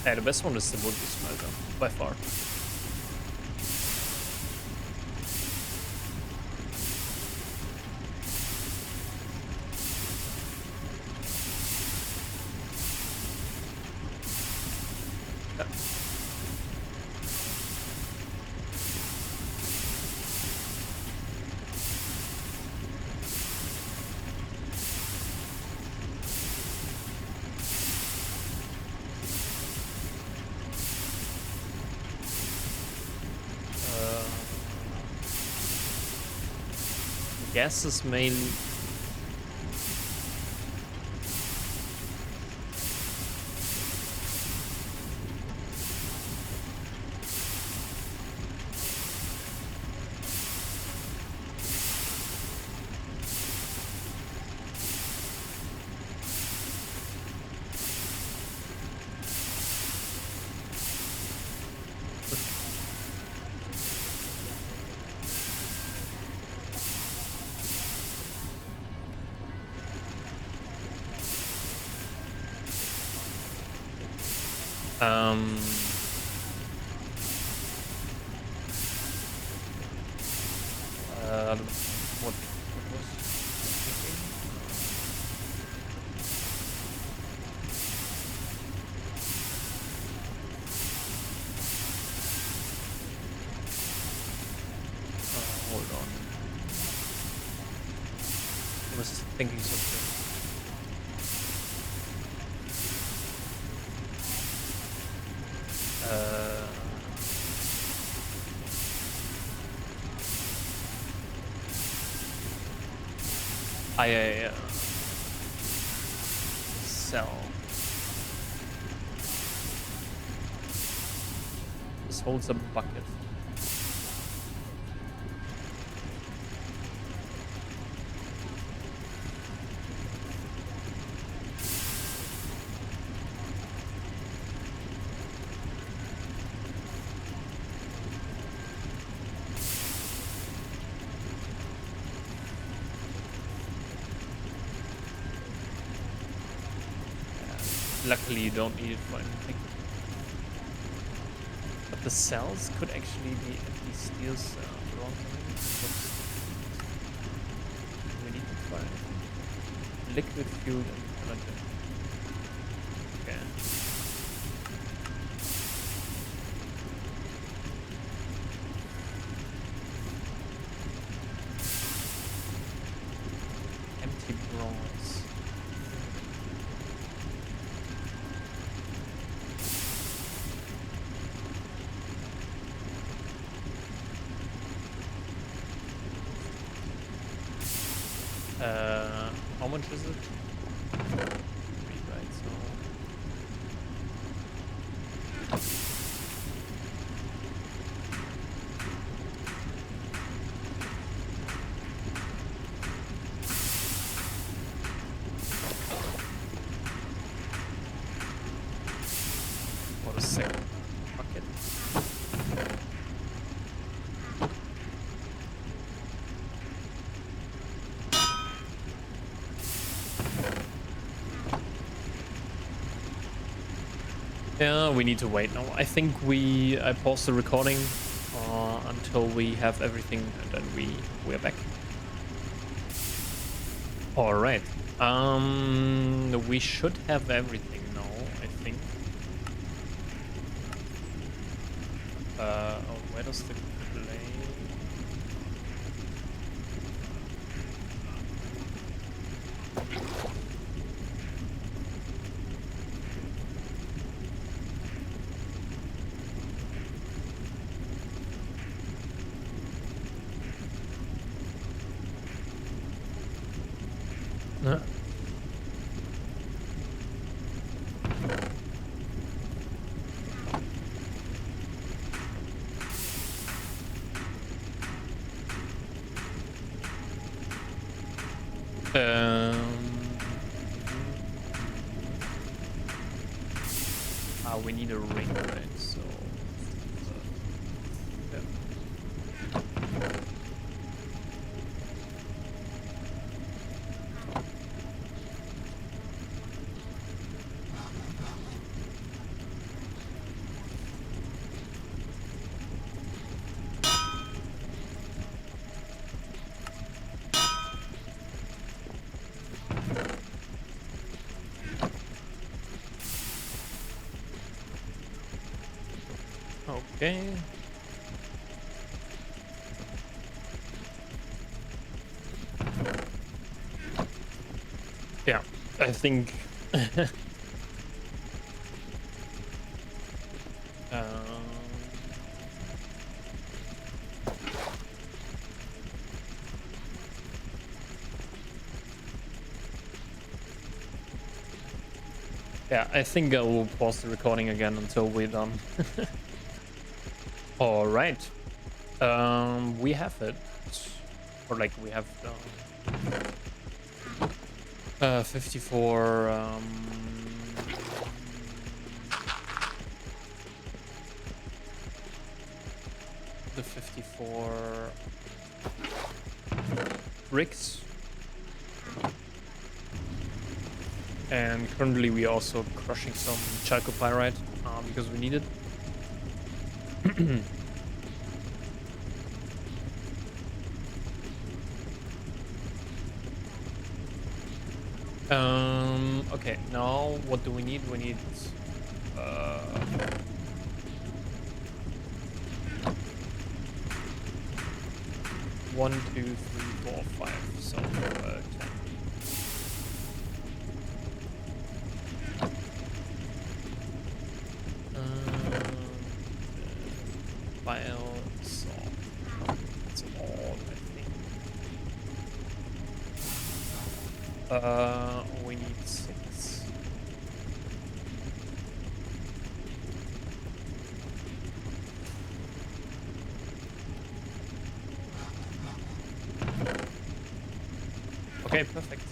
Yeah, the best one is the wood smelter, by far. Yeah. Gas is mainly. What was thinking? Hold on. I was thinking something. I sell. This holds a bucket. Luckily, you don't need it for anything. But the cells could actually be at least steel wrong. We need to find liquid fuel and collagen. Okay. Empty bronze. How much is it? 3, right, so... What a second bucket. Yeah, we need to wait now. I think I paused the recording until we have everything, and then we're back. All right. We should have everything now, I think. Oh, where does the play? No. We need a ring, right? So. Yeah. Okay. Yeah, I think. Yeah, I think I will pause the recording again until we're done. All right. We have it, or like we have 54. The 54 bricks. And currently we are also crushing some chalcopyrite because we need it. Okay, now what do we need? We need 1, 2, 3, 4, 5. So 10. File saw. That's all, I think. We need 6. Okay, perfect.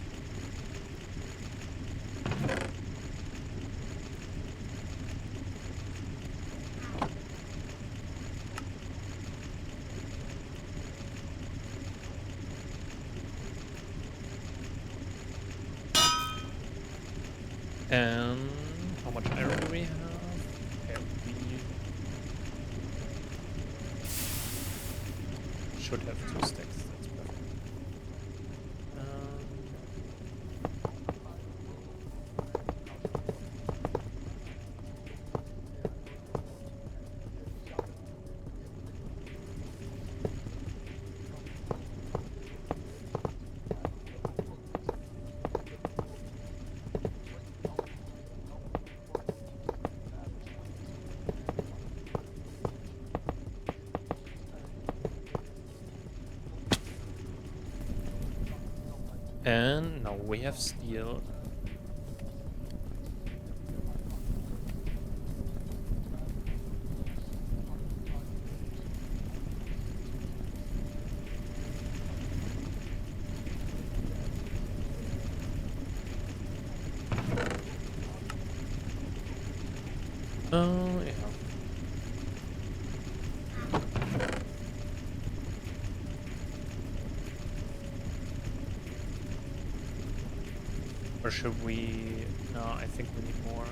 And how much iron do we have? Okay, we should have 2 stacks. That's perfect. And now we have steel. Yeah. Or should we? No, I think we need more.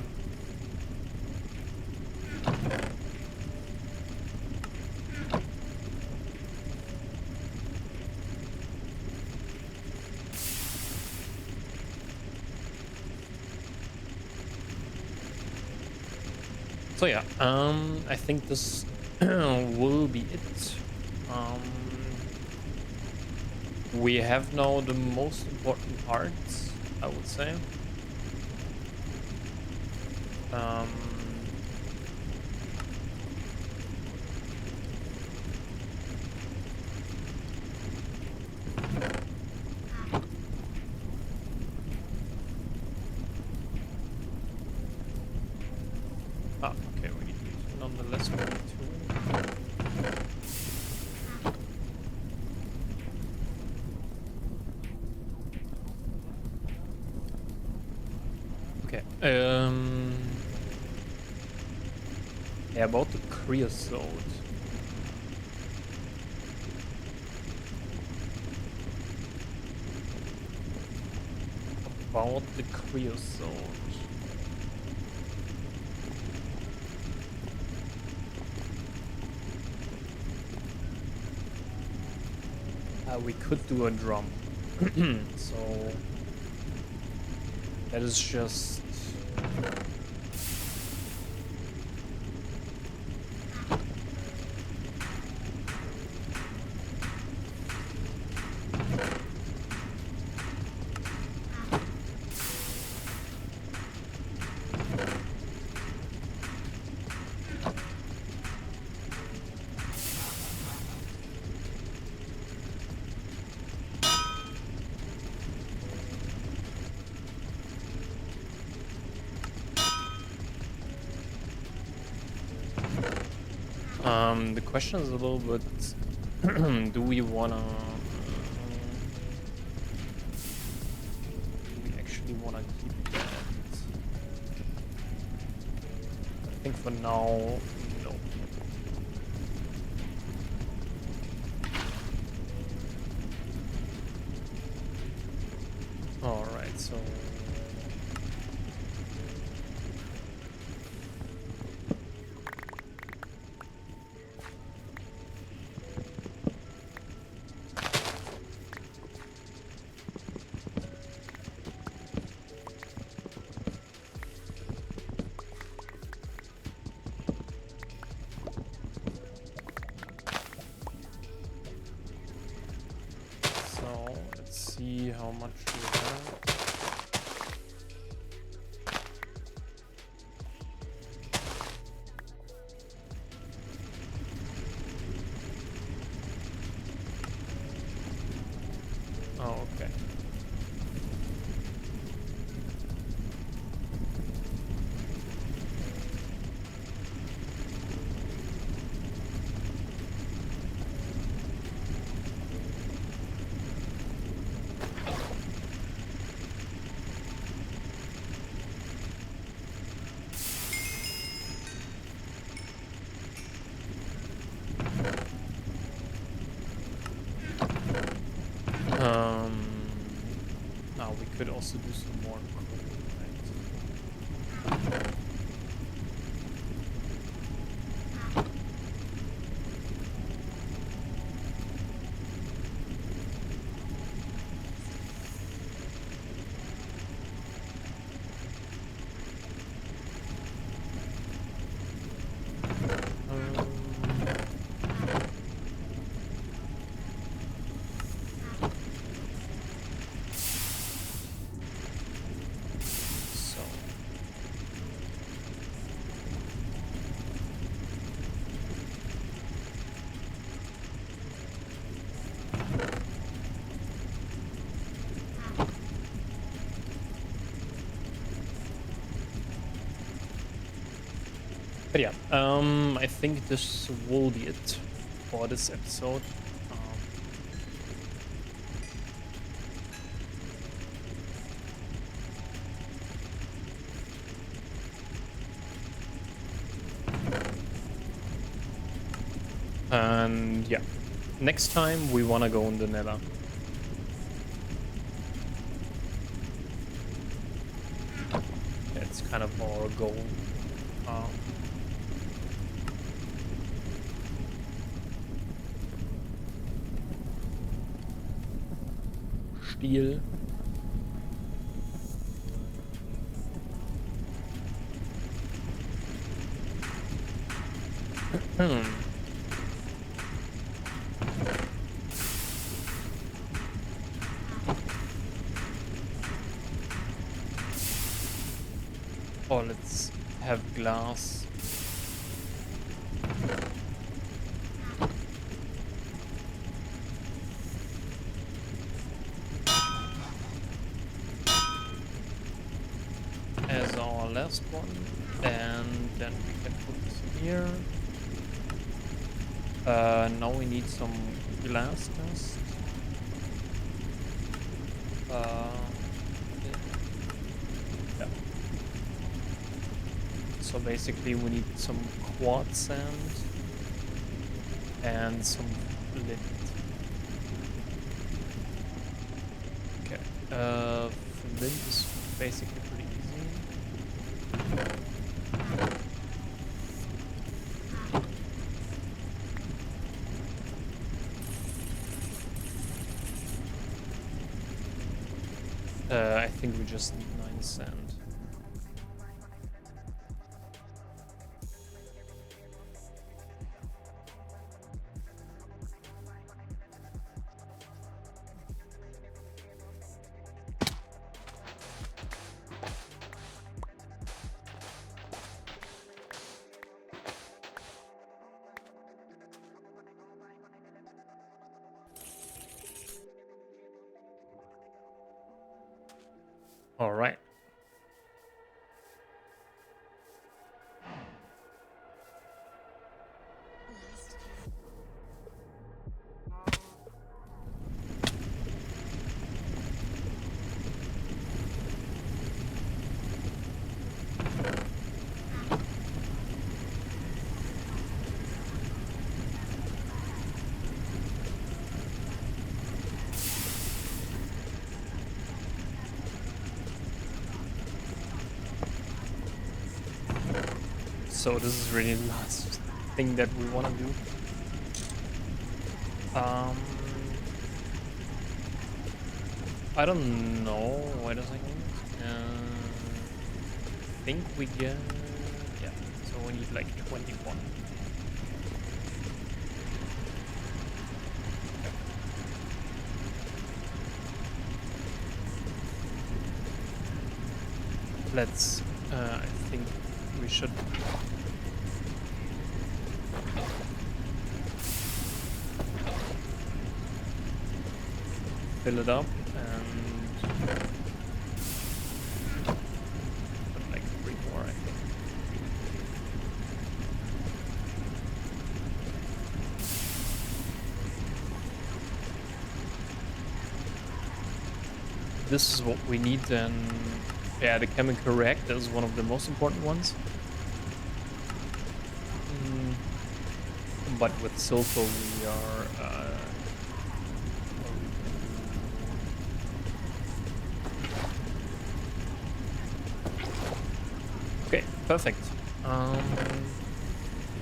So yeah, I think this will be it. Um, we have now the most important parts, I would say. Um, okay, we need to nonetheless go to. Okay. Yeah, about the creosote. About the creosote. We could do a drum. So that is just. The question is a little bit, do we actually wanna keep that? I think for now, no. Alright, so let's see how much we have. Oh, okay. Now we could also do some more coal, right? So but yeah, I think this will be it for this episode. And yeah, next time we want to go in the nether. That's kind of our goal. Spiel. Hmm. Oh, let's have glass. As our last one, and then we can put this here. Now we need some glass dust. Yeah. So basically we need some quartz sand and some flint. Okay. Flint is basically pretty easy. I think we just need 9 sand. All right. So this is really the last thing that we want to do. I don't know. Wait a second. I think we get... Yeah, so we need like 21. Let's... I think we should... fill it up and... put like 3 more, I think. This is what we need then. Yeah, the chemical reactor is one of the most important ones. But with sulfur we are... Okay, perfect.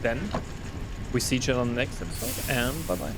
Then we see each other on the next episode, and bye-bye.